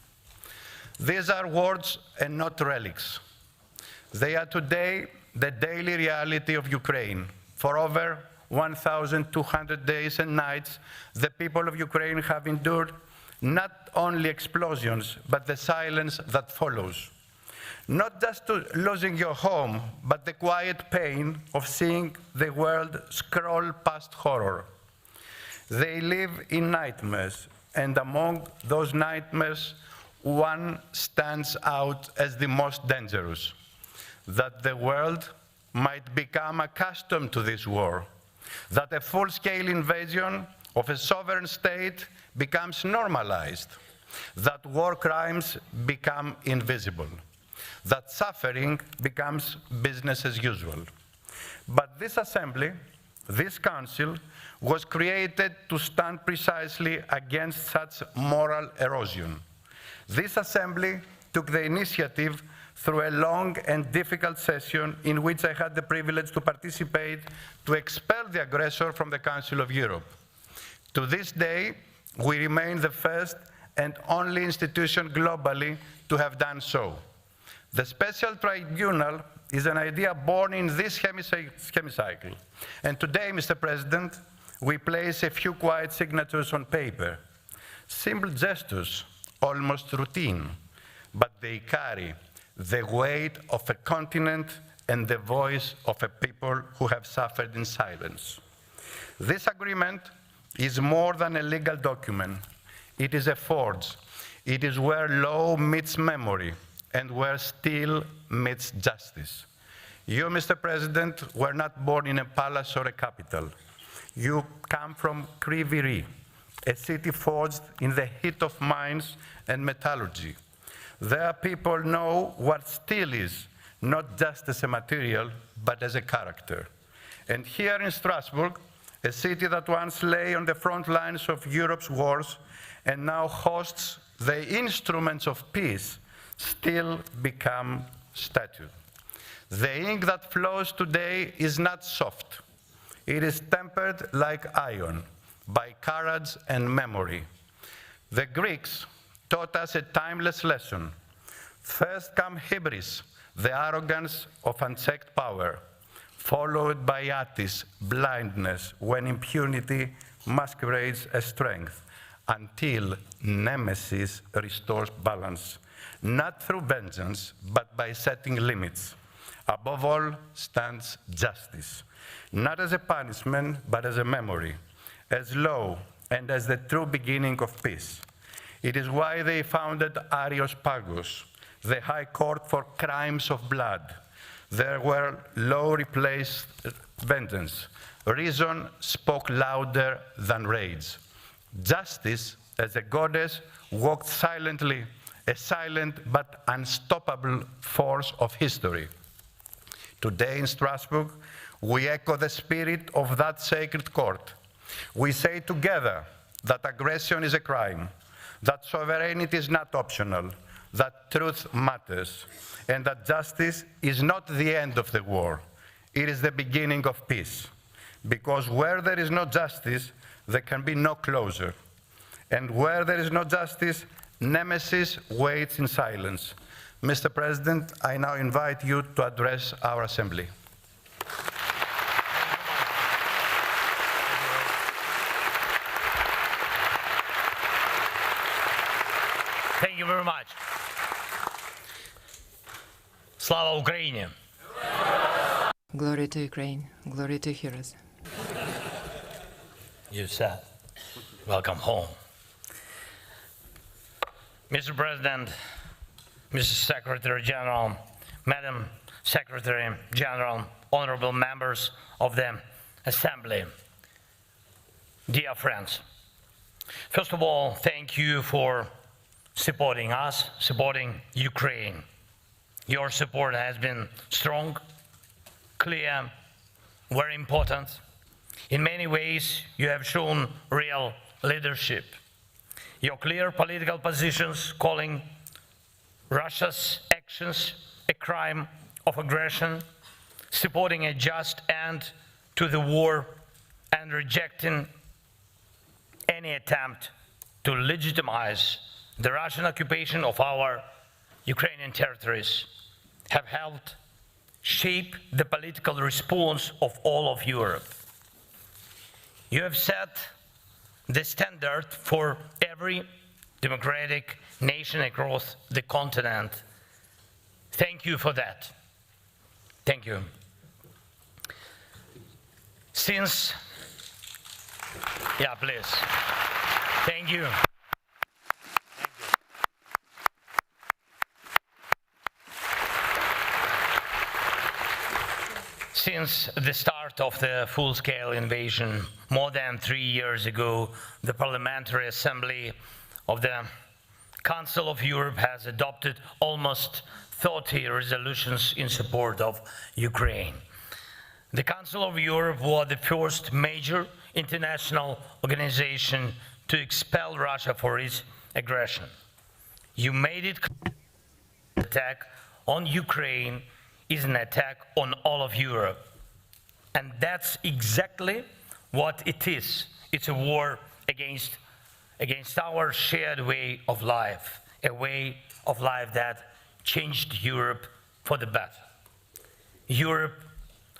These are words and not relics. They are today the daily reality of Ukraine. For over 1,200 days and nights, the people of Ukraine have endured not only explosions, but the silence that follows. Not just losing your home, but the quiet pain of seeing the world scroll past horror. They live in nightmares, and among those nightmares, one stands out as the most dangerous: that the world might become accustomed to this war, that a full-scale invasion of a sovereign state becomes normalized, that war crimes become invisible, that suffering becomes business as usual. But this assembly, this council, was created to stand precisely against such moral erosion. This assembly took the initiative through a long and difficult session in which I had the privilege to participate to expel the aggressor from the Council of Europe. To this day, we remain the first and only institution globally to have done so. The Special Tribunal is an idea born in this hemicycle. And today, Mr. President, we place a few quiet signatures on paper. Simple gestures, almost routine, but they carry the weight of a continent and the voice of a people who have suffered in silence. This agreement is more than a legal document. It is a forge. It is where law meets memory and where steel meets justice. You, Mr. President, were not born in a palace or a capital. You come from Kriviri, a city forged in the heat of mines and metallurgy. There people know what steel is, not just as a material, but as a character. And here in Strasbourg, a city that once lay on the front lines of Europe's wars and now hosts the instruments of peace, still become statues. The ink that flows today is not soft. It is tempered like iron by courage and memory. The Greeks taught us a timeless lesson. First come hybris, the arrogance of unchecked power, followed by atis, blindness, when impunity masquerades as strength, until nemesis restores balance, not through vengeance, but by setting limits. Above all stands justice, not as a punishment, but as a memory, as law, and as the true beginning of peace. It is why they founded Arios Pagos, the High Court for crimes of blood. There where law replaced vengeance. Reason spoke louder than rage. Justice, as a goddess, walked silently, a silent but unstoppable force of history. Today in Strasbourg, we echo the spirit of that sacred court. We say together that aggression is a crime, that sovereignty is not optional, that truth matters, and that justice is not the end of the war. It is the beginning of peace. Because where there is no justice, there can be no closure. And where there is no justice, nemesis waits in silence. Mr. President, I now invite you to address our Assembly. Thank you very much. Slava Ukraini! Glory to Ukraine, glory to heroes. You said, welcome home. Mr. President, Mr. Secretary General, Madam Secretary General, honorable members of the Assembly, dear friends. First of all, thank you for supporting us, supporting Ukraine. Your support has been strong, clear, very important. In many ways, you have shown real leadership. Your clear political positions calling Russia's actions a crime of aggression, supporting a just end to the war, and rejecting any attempt to legitimize the Russian occupation of our Ukrainian territories have helped shape the political response of all of Europe. You have set the standard for every democratic nation across the continent. Thank you for that. Thank you. Since, yeah, please. Thank you. Since the start of the full-scale invasion more than 3 years ago, the Parliamentary Assembly of the Council of Europe has adopted almost 30 resolutions in support of Ukraine. The Council of Europe was the first major international organization to expel Russia for its aggression. You made it clear the attack on Ukraine is an attack on all of Europe. And that's exactly what it is. It's a war against our shared way of life, a way of life that changed Europe for the better. Europe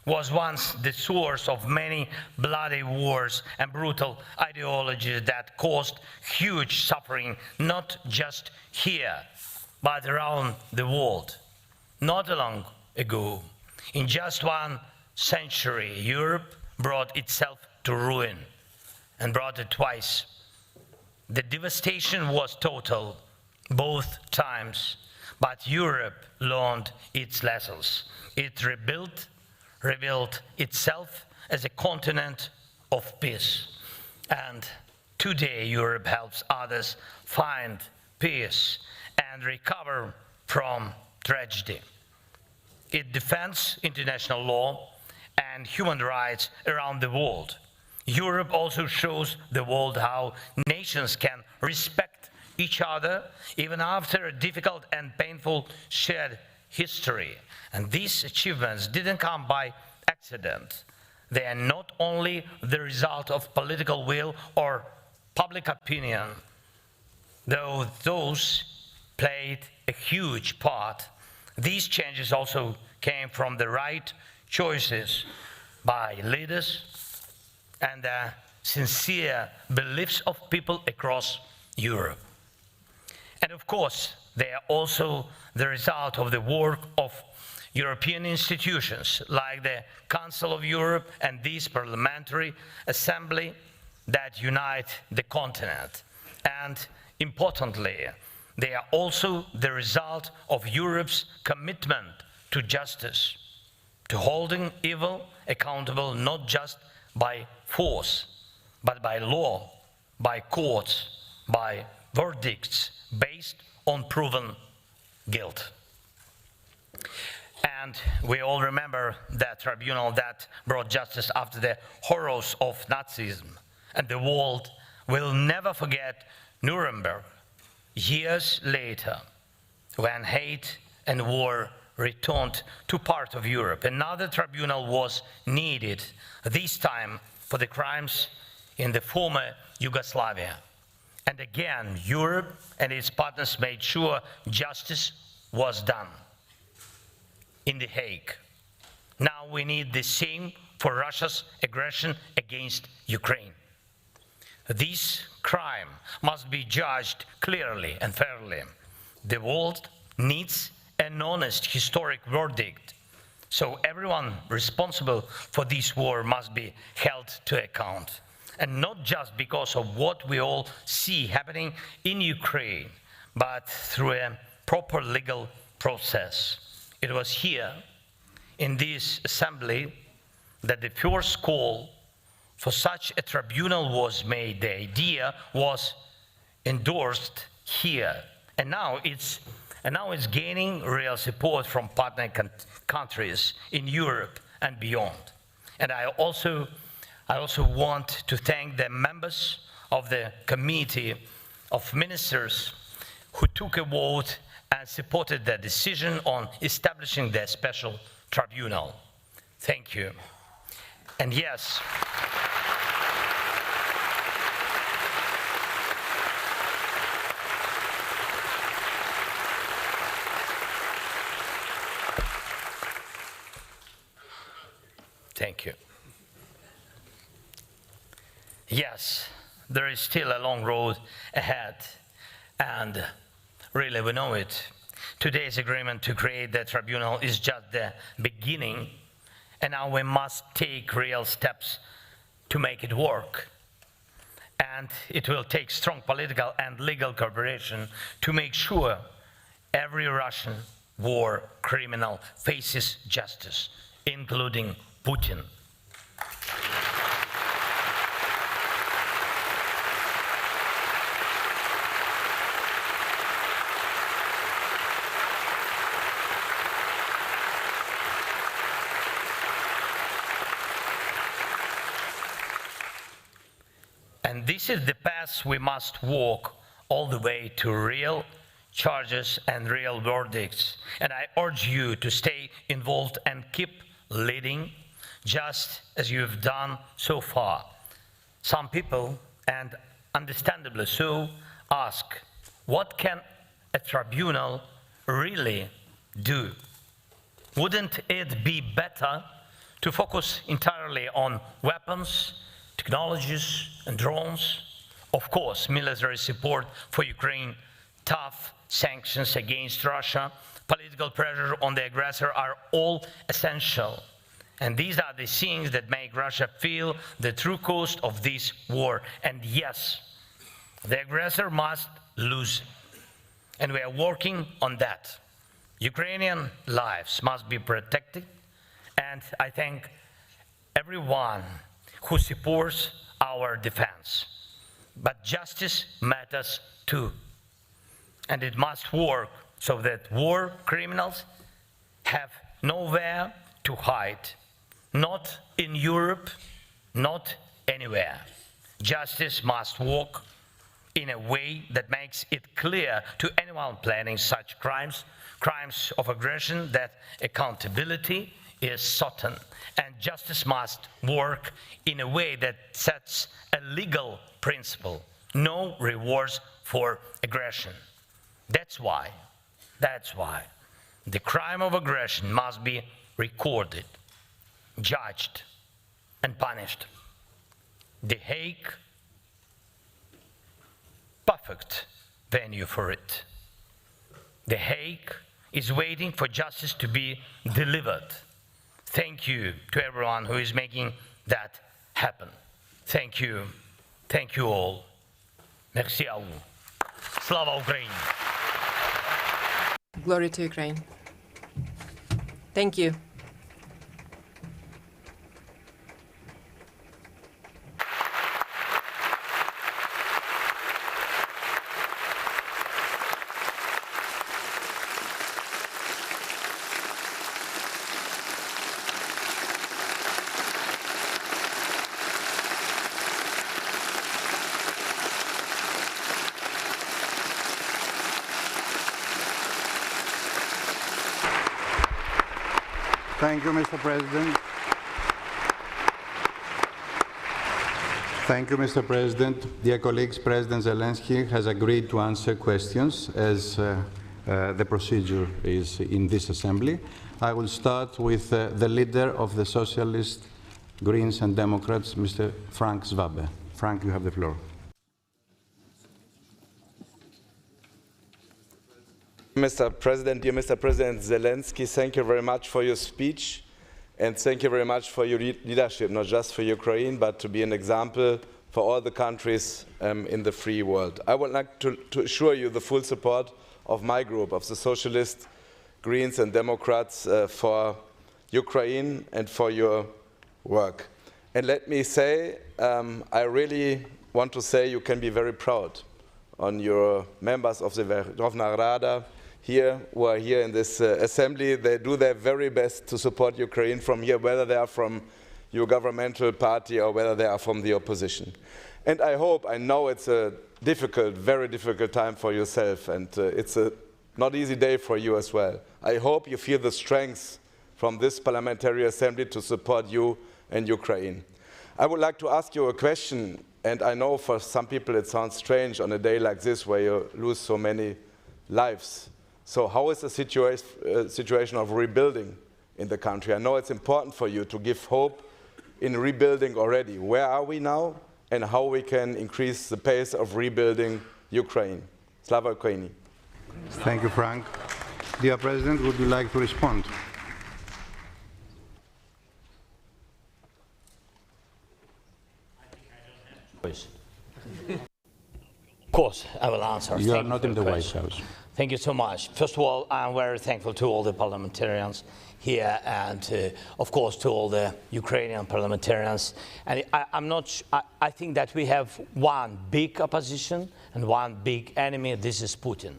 was once the source of many bloody wars and brutal ideologies that caused huge suffering, not just here, but around the world. Not long ago, in just 1 century, Europe brought itself to ruin, and brought it twice. The devastation was total both times, but Europe learned its lessons. It rebuilt itself as a continent of peace. And today Europe helps others find peace and recover from tragedy. It defends international law and human rights around the world. Europe also shows the world how nations can respect each other even after a difficult and painful shared history. And these achievements didn't come by accident. They are not only the result of political will or public opinion, though those played a huge part. These changes also came from the right choices by leaders and the sincere beliefs of people across Europe. And of course, they are also the result of the work of European institutions like the Council of Europe and this Parliamentary Assembly that unite the continent. And importantly, they are also the result of Europe's commitment to justice, to holding evil accountable not just by force, but by law, by courts, by verdicts based on proven guilt. And we all remember that tribunal that brought justice after the horrors of Nazism. And the world will never forget Nuremberg years later, when hate and war returned to part of Europe. Another tribunal was needed, this time for the crimes in the former Yugoslavia. And again, Europe and its partners made sure justice was done in The Hague. Now we need the same for Russia's aggression against Ukraine. This crime must be judged clearly and fairly. The world needs an honest historic verdict, so everyone responsible for this war must be held to account. And not just because of what we all see happening in Ukraine, but through a proper legal process. It was here, in this assembly, that the first call for such a tribunal was made. The idea was endorsed here, and now it's gaining real support from partner countries in Europe and beyond. And I also want to thank the members of the Committee of Ministers who took a vote and supported the decision on establishing the Special Tribunal. Thank you. And yes, thank you. Yes, there is still a long road ahead, and really we know it. Today's agreement to create the tribunal is just the beginning, and now we must take real steps to make it work. And it will take strong political and legal cooperation to make sure every Russian war criminal faces justice, including Putin. And this is the path we must walk all the way to real charges and real verdicts. And I urge you to stay involved and keep leading, just as you have done so far. Some people, and understandably so, ask, what can a tribunal really do? Wouldn't it be better to focus entirely on weapons, technologies, and drones. Of course, military support for Ukraine, tough sanctions against Russia, political pressure on the aggressor are all essential. And these are the things that make Russia feel the true cost of this war. And yes, the aggressor must lose. And we are working on that. Ukrainian lives must be protected. And I thank everyone who supports our defense. But justice matters too. And it must work so that war criminals have nowhere to hide. Not in Europe, not anywhere. Justice must work in a way that makes it clear to anyone planning such crimes, crimes of aggression, that accountability is certain. And justice must work in a way that sets a legal principle: no rewards for aggression. That's why the crime of aggression must be recorded, judged, and punished. The Hague, perfect venue for it. The Hague is waiting for justice to be delivered. Thank you to everyone who is making that happen. Thank you all. Merci à vous. Slava Ukraini. Glory to Ukraine. Thank you. Thank you, Mr. President. Thank you, Mr. President. Dear colleagues, President Zelensky has agreed to answer questions as the procedure is in this assembly. I will start with the leader of the Socialists, Greens and Democrats, Mr. Frank Schwabe. Frank, you have the floor. Mr. President, dear Mr. President Zelensky, thank you very much for your speech, and thank you very much for your leadership, not just for Ukraine, but to be an example for all the countries in the free world. I would like to assure you the full support of my group, of the Socialists, Greens and Democrats, for Ukraine and for your work. And let me say, I really want to say you can be very proud on your members of the Verkhovna Rada here, who are here in this assembly. They do their very best to support Ukraine from here, whether they are from your governmental party or whether they are from the opposition. And I hope, I know it's a difficult, very difficult time for yourself, and it's a not easy day for you as well. I hope you feel the strength from this parliamentary assembly to support you and Ukraine. I would like to ask you a question, and I know for some people it sounds strange on a day like this where you lose so many lives. So how is the situation of rebuilding in the country? I know it's important for you to give hope in rebuilding already. Where are we now, and how we can increase the pace of rebuilding Ukraine? Slava Ukraini. Thank you, Frank. Dear President, would you like to respond? Of course, I will answer. You are not in the White House. Thank you so much. First of all, I'm very thankful to all the parliamentarians here and, of course, to all the Ukrainian parliamentarians. And I think that we have one big opposition and one big enemy. This is Putin.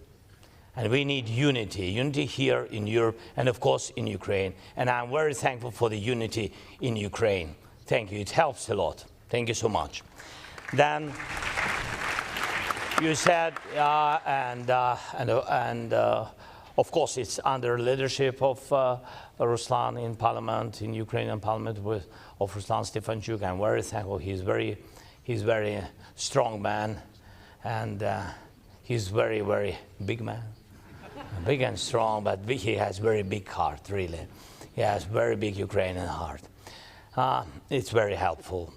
And we need unity here in Europe and, of course, in Ukraine. And I'm very thankful for the unity in Ukraine. Thank you. It helps a lot. Thank you so much. Then you said, of course, it's under leadership of Ruslan in Parliament, in Ukrainian Parliament, of Ruslan Stefanchuk. I'm very thankful. He's very strong man, and he's very big man, big and strong. But he has very big heart, really. He has very big Ukrainian heart. It's very helpful.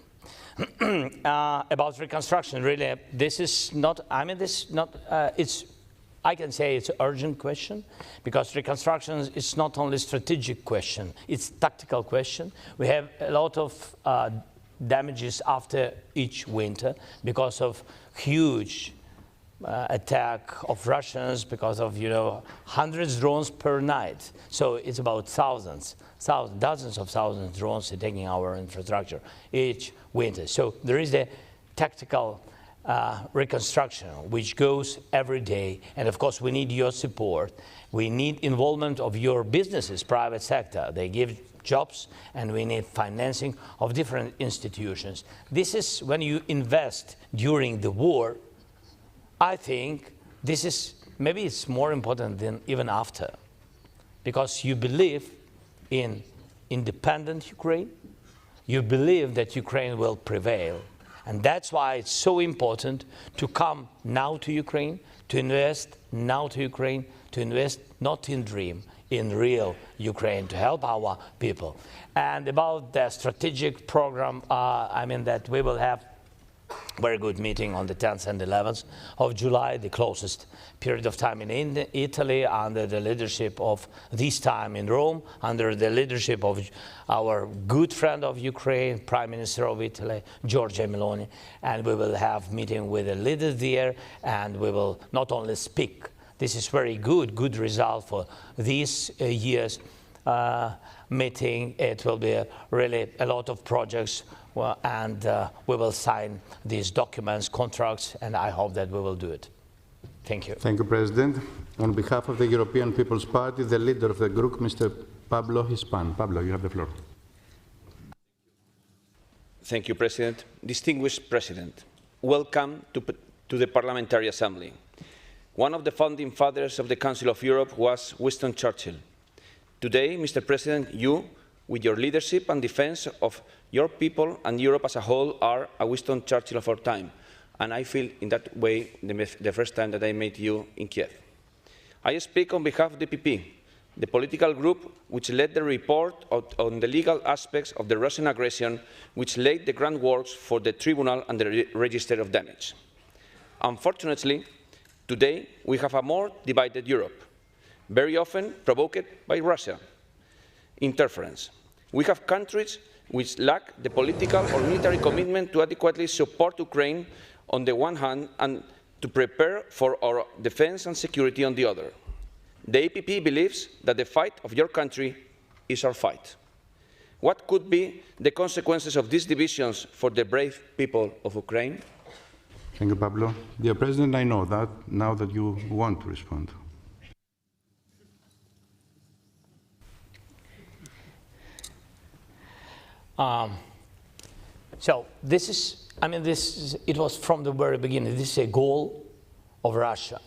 About reconstruction, really, this is not, I mean, this is not, I can say it's an urgent question, because reconstruction is not only a strategic question, it's a tactical question. We have a lot of damages after each winter because of huge attack of Russians, because of, you know, hundreds of drones per night. So it's about dozens of thousands of drones attacking our infrastructure each winter. So there is a tactical reconstruction which goes every day, and of course we need your support. We need involvement of your businesses, private sector. They give jobs, and we need financing of different institutions. This is when you invest during the war. I think this is, maybe it's more important than even after, because you believe in independent Ukraine, you believe that Ukraine will prevail, and that's why it's so important to come now to Ukraine, to invest now to Ukraine, to invest not in dream, in real Ukraine, to help our people. And about the strategic program, I mean that we will have very good meeting on the 10th and 11th of July, the closest period of time in Italy, under the leadership of, this time in Rome, under the leadership of our good friend of Ukraine, Prime Minister of Italy, Giorgia Meloni. And we will have meeting with the leaders there, and we will not only speak. This is very good result for this year's meeting. It will be really a lot of projects, and we will sign these documents, contracts, and I hope that we will do it. Thank you. Thank you, President. On behalf of the European People's Party, the leader of the group, Mr. Pablo Hispan. Pablo, you have the floor. Thank you, President. Distinguished President, welcome to the Parliamentary Assembly. One of the founding fathers of the Council of Europe was Winston Churchill. Today, Mr. President, you, with your leadership and defense of your people and Europe as a whole, are a Winston Churchill of our time. And I feel in that way the first time that I met you in Kiev. I speak on behalf of the PP, the political group which led the report on the legal aspects of the Russian aggression, which laid the groundwork for the tribunal and the register of damage. Unfortunately, today we have a more divided Europe, very often provoked by Russia interference. We have countries which lack the political or military commitment to adequately support Ukraine on the one hand and to prepare for our defense and security on the other. The EPP believes that the fight of your country is our fight. What could be the consequences of these divisions for the brave people of Ukraine? Thank you, Pablo. Dear President, I know that now that you want to respond. So this is, I mean, it was from the very beginning. This is a goal of Russia.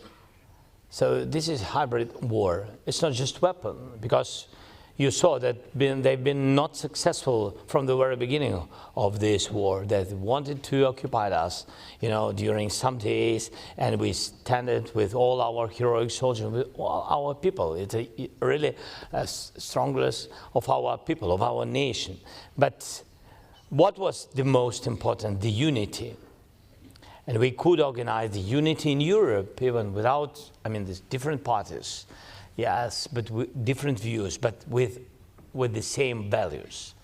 So this is hybrid war. It's not just weapon, because you saw that they've been not successful from the very beginning of this war. They wanted to occupy us, you know, during some days, and we stand with all our heroic soldiers, with all our people. It's really a strongest of our people, of our nation. But what was the most important? The unity. And we could organize the unity in Europe even without, I mean, there's different parties. Yes, but with different views, but with the same values.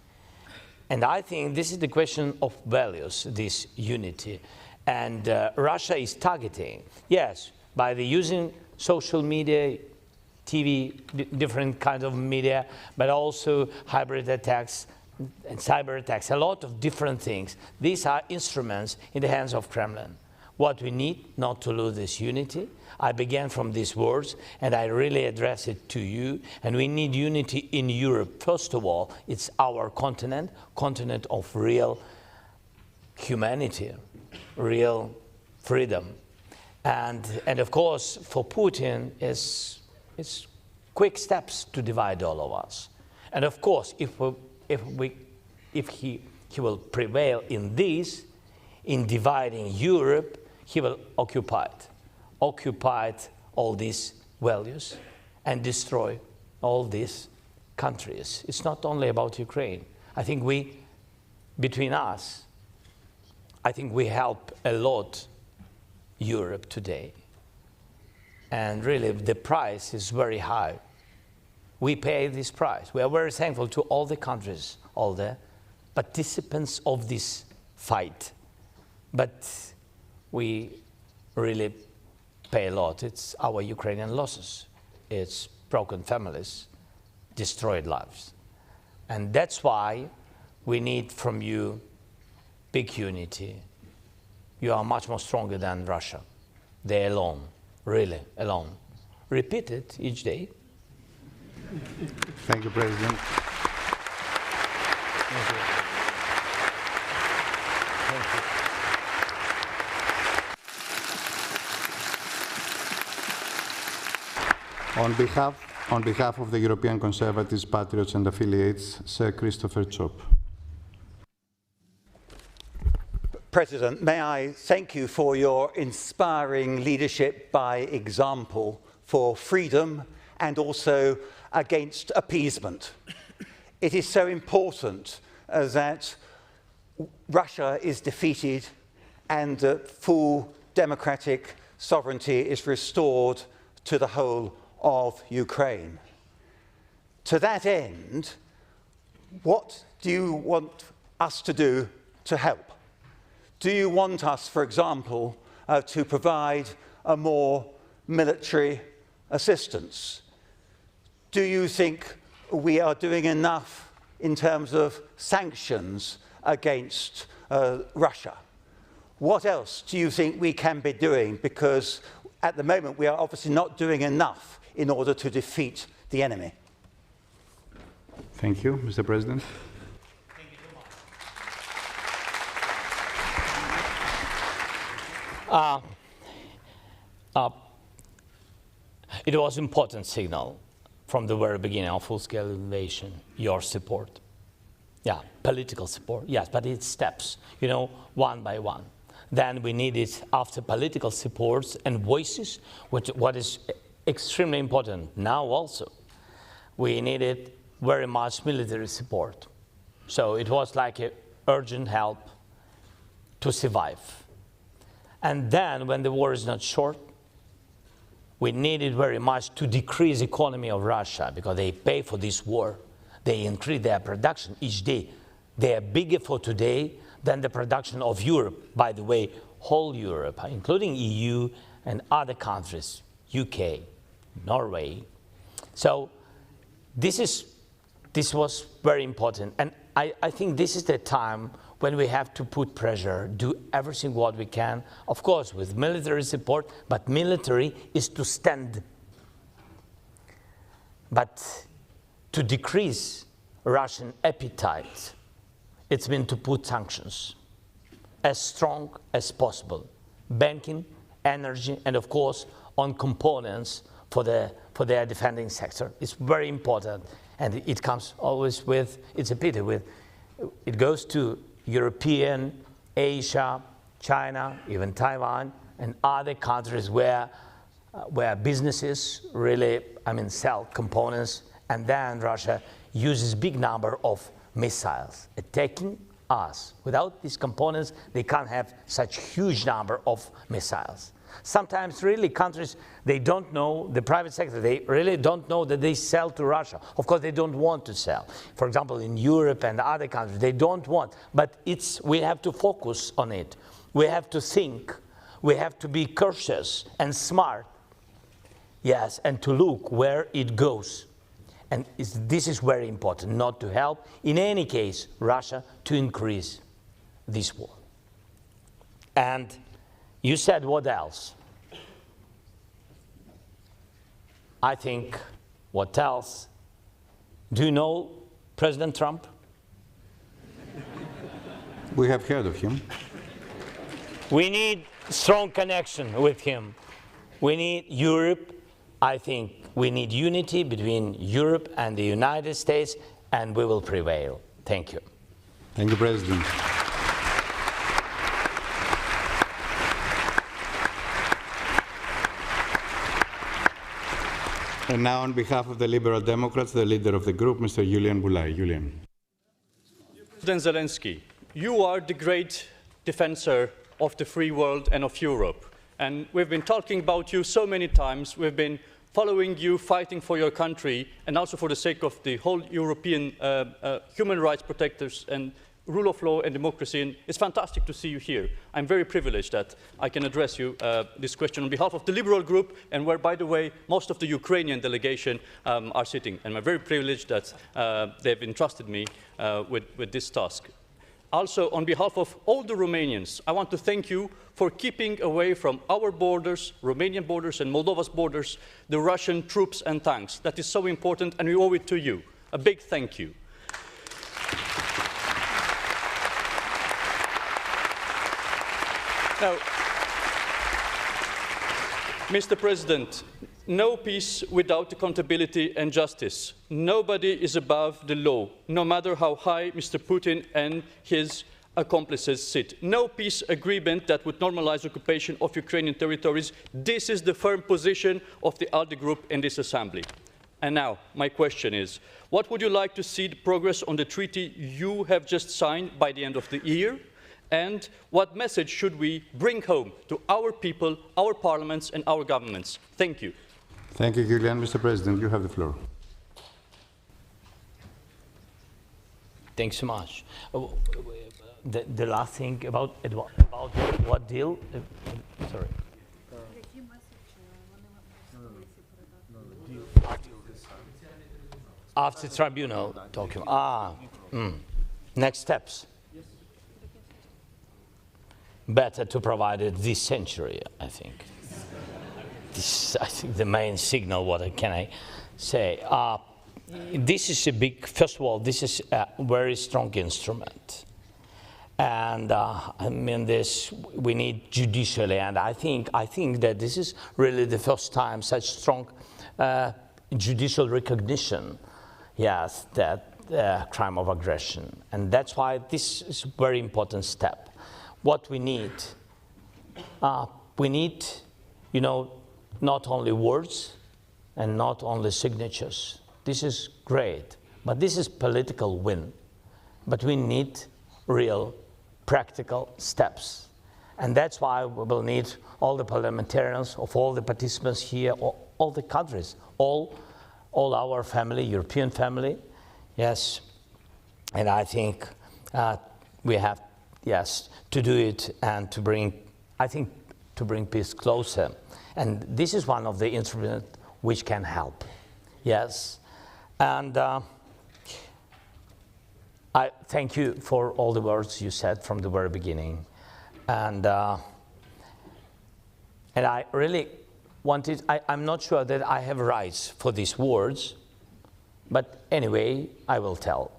And I think this is the question of values, this unity. And Russia is targeting, yes, by using social media, TV, different kinds of media, but also hybrid attacks and cyber attacks, a lot of different things. These are instruments in the hands of Kremlin. What we need, not to lose this unity. I began from these words, and I really address it to you. And we need unity in Europe. First of all, it's our continent of real humanity, real freedom. And of course, for Putin, it's quick steps to divide all of us. And of course, if he will prevail in this, in dividing Europe, he will occupy all these values and destroy all these countries. It's not only about Ukraine. I think we between us, I think we help a lot Europe today. And really, the price is very high. We pay this price. We are very thankful to all the countries, all the participants of this fight. But we really pay a lot. It's our Ukrainian losses. It's broken families, destroyed lives. And that's why we need from you big unity. You are much more stronger than Russia. They're alone, really alone. Repeat it each day. Thank you, President. Thank you. Thank you. On behalf of the European Conservatives, Patriots and Affiliates, Sir Christopher Chop. President, may I thank you for your inspiring leadership by example for freedom and also against appeasement. It is so important that Russia is defeated and that full democratic sovereignty is restored to the whole of Ukraine. To that end, what do you want us to do to help? Do you want us, for example, to provide a more military assistance? Do you think we are doing enough in terms of sanctions against Russia? What else do you think we can be doing? Because at the moment we are obviously not doing enough in order to defeat the enemy. Thank you, Mr. President. It was an important signal from the very beginning of full-scale invasion, your support. Yeah, political support, yes, but it's steps, you know, one by one. Then we needed, after political supports and voices, what is extremely important now also, we needed very much military support. So it was like an urgent help to survive. And then when the war is not short, we needed very much to decrease the economy of Russia because they pay for this war. They increase their production each day. They are bigger for today than the production of Europe. By the way, whole Europe, including EU and other countries, UK, Norway. So this was very important. And I think this is the time when we have to put pressure, do everything what we can, of course with military support, but military is to stand. But to decrease Russian appetite, it's been to put sanctions as strong as possible. Banking, energy, and of course on components for their defending sector. It's very important. And it comes always with, it's a pity, it goes to European, Asia, China, even Taiwan, and other countries where businesses really, sell components, and then Russia uses big number of missiles attacking us. Without these components, they can't have such huge number of missiles. Sometimes really countries, they don't know, the private sector, they really don't know that they sell to Russia. Of course, they don't want to sell. For example, in Europe and other countries, they don't want. But we have to focus on it. We have to think. We have to be cautious and smart. Yes, and to look where it goes. And this is very important, not to help, in any case, Russia to increase this war. And you said what else? I think what else? Do you know President Trump? We have heard of him. We need strong connection with him. We need Europe. I think we need unity between Europe and the United States, and we will prevail. Thank you. Thank you, President. And now, on behalf of the Liberal Democrats, the leader of the group, Mr. Julian Boulay. Julian. President Zelensky, you are the great defender of the free world and of Europe. And we've been talking about you so many times. We've been following you, fighting for your country, and also for the sake of the whole European human rights protectors and rule of law and democracy. And it's fantastic to see you here. I'm very privileged that I can address you this question on behalf of the Liberal group, and where, by the way, most of the Ukrainian delegation are sitting. And I'm very privileged that they've entrusted me with this task. Also, on behalf of all the Romanians, I want to thank you for keeping away from our borders, Romanian borders and Moldova's borders, the Russian troops and tanks. That is so important, and we owe it to you. A big thank you. Now, Mr. President, no peace without accountability and justice. Nobody is above the law, no matter how high Mr. Putin and his accomplices sit. No peace agreement that would normalize occupation of Ukrainian territories. This is the firm position of the ALDE group in this assembly. And now, my question is, what would you like to see the progress on the treaty you have just signed by the end of the year? And what message should we bring home to our people, our parliaments and our governments? Thank you. Thank you, Julian. Mr. President, you have the floor. Thanks so much. The last thing about what deal? Sorry. After tribunal talking. Next steps. Better to provide it this century, I think. This is, I think, the main signal. What can I say? This is a big. First of all, this is a very strong instrument, and I mean, this we need judicially, and I think that this is really the first time such strong judicial recognition, yes, that crime of aggression, and that's why this is a very important step. What we need, you know, not only words and not only signatures. This is great, but this is political win. But we need real, practical steps. And that's why we will need all the parliamentarians of all the participants here, all the countries, all our family, European family, yes. And I think we have, yes, to do it and to bring, I think, to bring peace closer. And this is one of the instruments which can help, yes. And I thank you for all the words you said from the very beginning. And I really wanted, I'm not sure that I have rights for these words, but anyway, I will tell,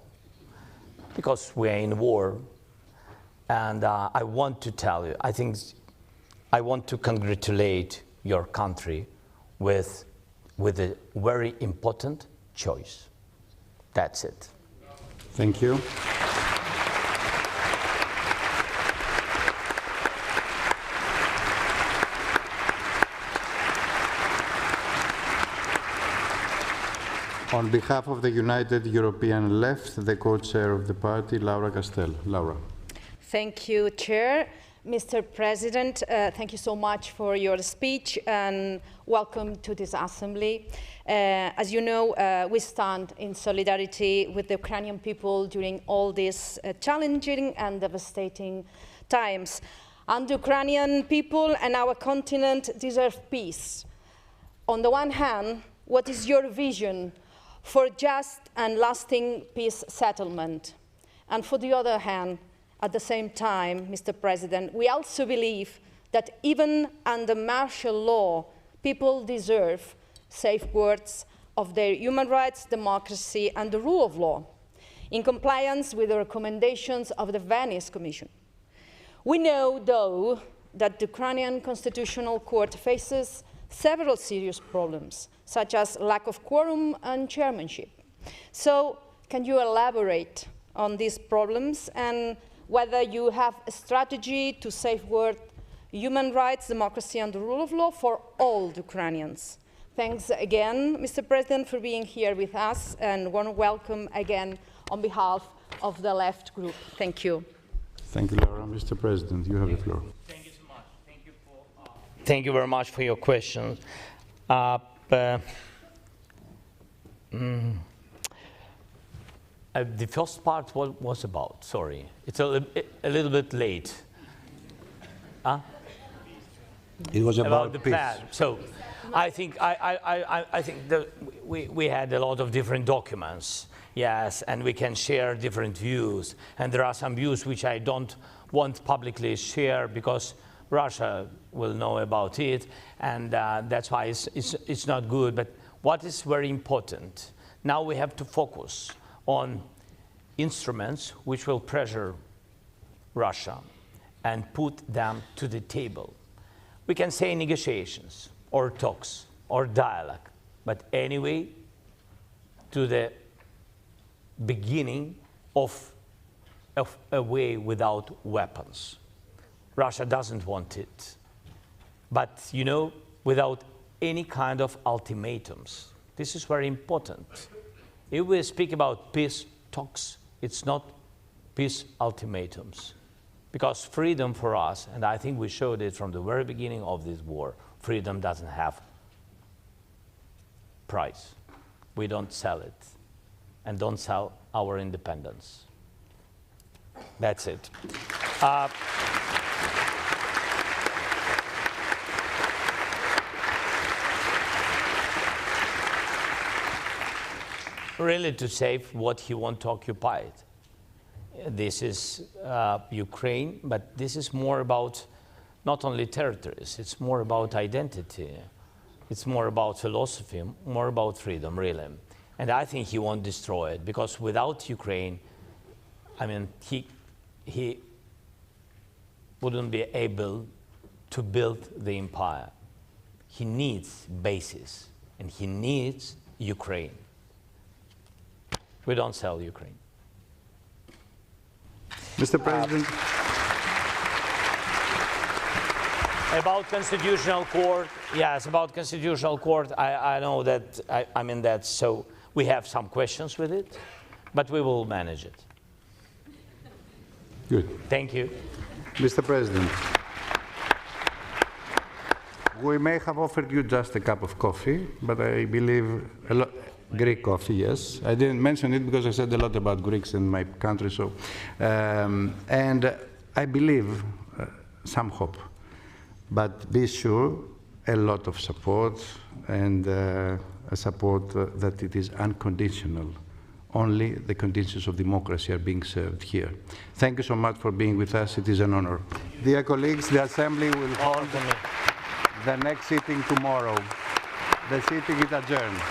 because we are in war. And I want to tell you, I want to congratulate your country with a very important choice. That's it. Thank you. On behalf of the United European Left, the co-chair of the party, Laura Castel. Laura. Thank you, Chair. Mr. President, thank you so much for your speech and welcome to this Assembly. As you know, we stand in solidarity with the Ukrainian people during all these challenging and devastating times. And the Ukrainian people and our continent deserve peace. On the one hand, what is your vision for just and lasting peace settlement? And for the other hand, at the same time, Mr. President, we also believe that even under martial law, people deserve safeguards of their human rights, democracy, and the rule of law, in compliance with the recommendations of the Venice Commission. We know, though, that the Ukrainian Constitutional Court faces several serious problems, such as lack of quorum and chairmanship. So, can you elaborate on these problems and whether you have a strategy to safeguard human rights, democracy, and the rule of law for all the Ukrainians? Thanks again, Mr. President, for being here with us, and warm welcome again on behalf of the Left Group. Thank you. Thank you, Laura. Mr. President, you have the floor. Thank you so much. Thank you very much for your questions. The first part, what was about? Sorry, it's a little bit late. Huh? It was about the peace. plan. So, I think that we had a lot of different documents. Yes, and we can share different views. And there are some views which I don't want publicly share because Russia will know about it, and that's why it's not good. But what is very important, now we have to focus on instruments which will pressure Russia and put them to the table. We can say negotiations or talks or dialogue, but anyway, to the beginning of a way without weapons. Russia doesn't want it. But, you know, without any kind of ultimatums. This is very important. If we speak about peace talks, it's not peace ultimatums. Because freedom for us, and I think we showed it from the very beginning of this war, freedom doesn't have price. We don't sell it. And don't sell our independence. That's it. Really to save what he wants to occupy it. This is Ukraine, but this is more about not only territories, it's more about identity. It's more about philosophy, more about freedom, really. And I think he won't destroy it, because without Ukraine, I mean, he wouldn't be able to build the empire. He needs bases, and he needs Ukraine. We don't sell Ukraine. Mr. President. About Constitutional Court, yes, about Constitutional Court, I know that, I mean that, so we have some questions with it, but we will manage it. Good. Thank you. Mr. President, we may have offered you just a cup of coffee, but I believe a lot, Greek coffee, yes. I didn't mention it because I said a lot about Greeks in my country, so, and I believe some hope, but be sure a lot of support, and a support that it is unconditional. Only the conditions of democracy are being served here. Thank you so much for being with us. It is an honor. Dear colleagues, the Assembly will hold the next sitting tomorrow. The sitting is adjourned.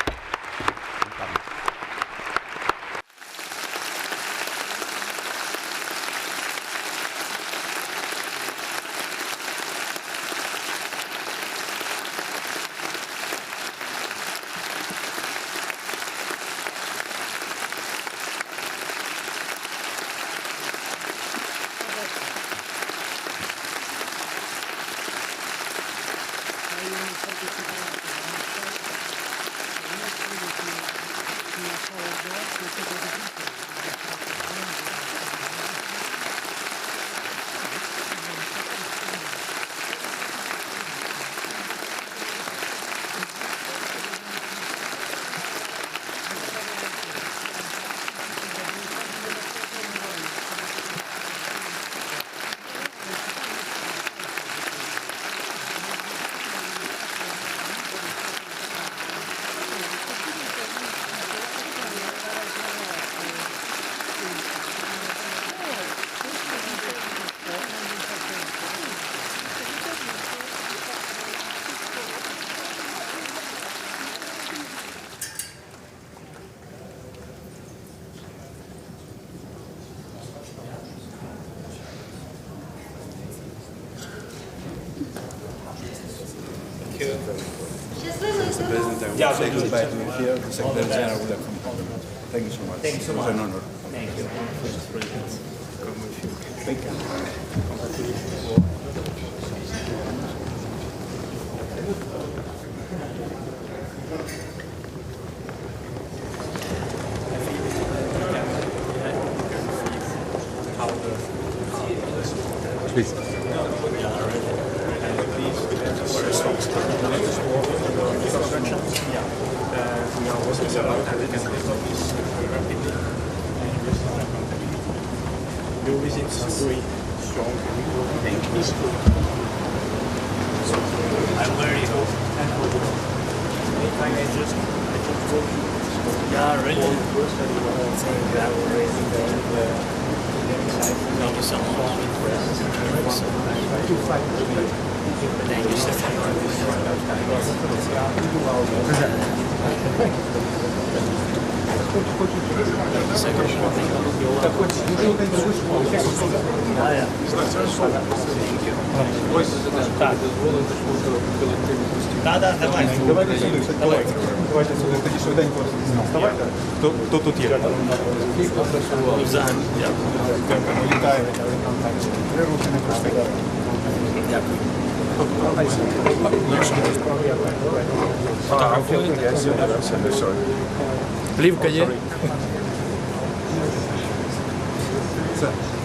Mr. President, I will say goodbye to you here. The Secretary General will accompany you. Thank you so much. Thank you so much. It was an honor. Thank you. Come with you. Thank you. How please. Your visit is very strong. I'm very if I may just yeah, really. Давайте тоді швиденько вставайте. То тут є. Вітаємо. Три руки не просить. Дякую. Плівка є?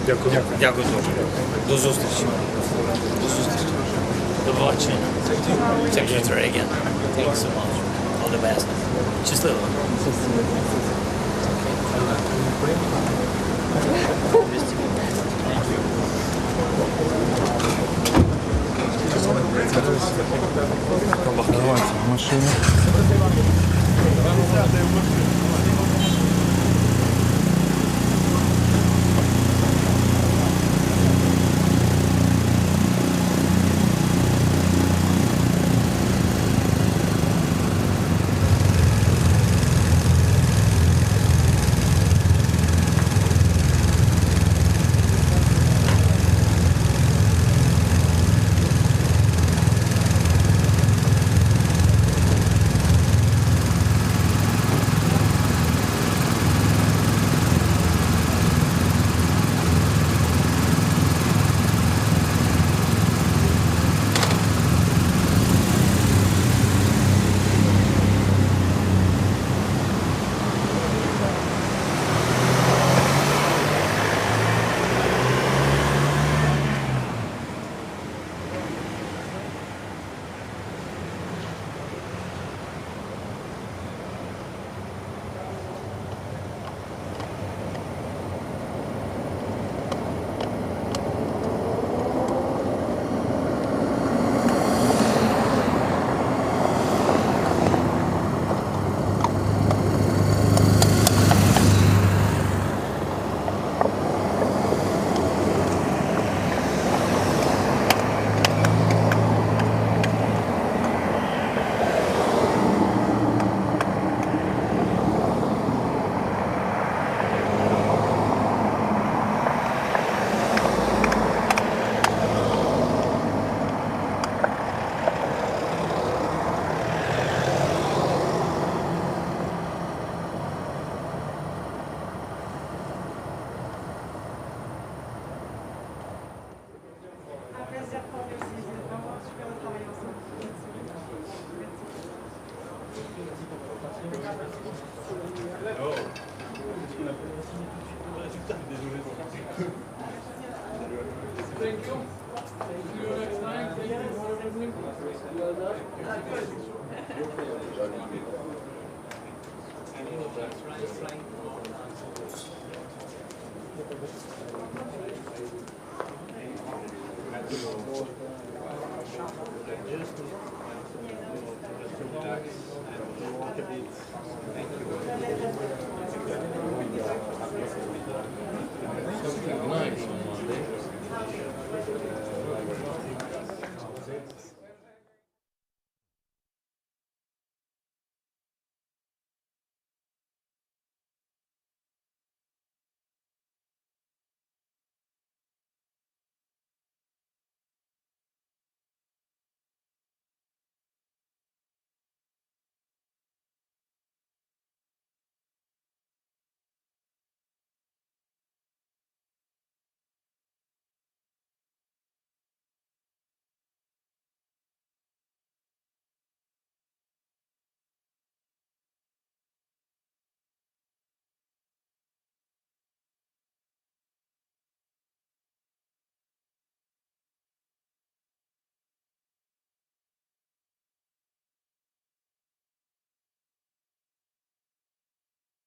Дякую. Дякую дуже. До зустрічі. До зустрічі. До побачення. Secretary again. Thank you so much. All the best. Щасливо. Давайте в машину.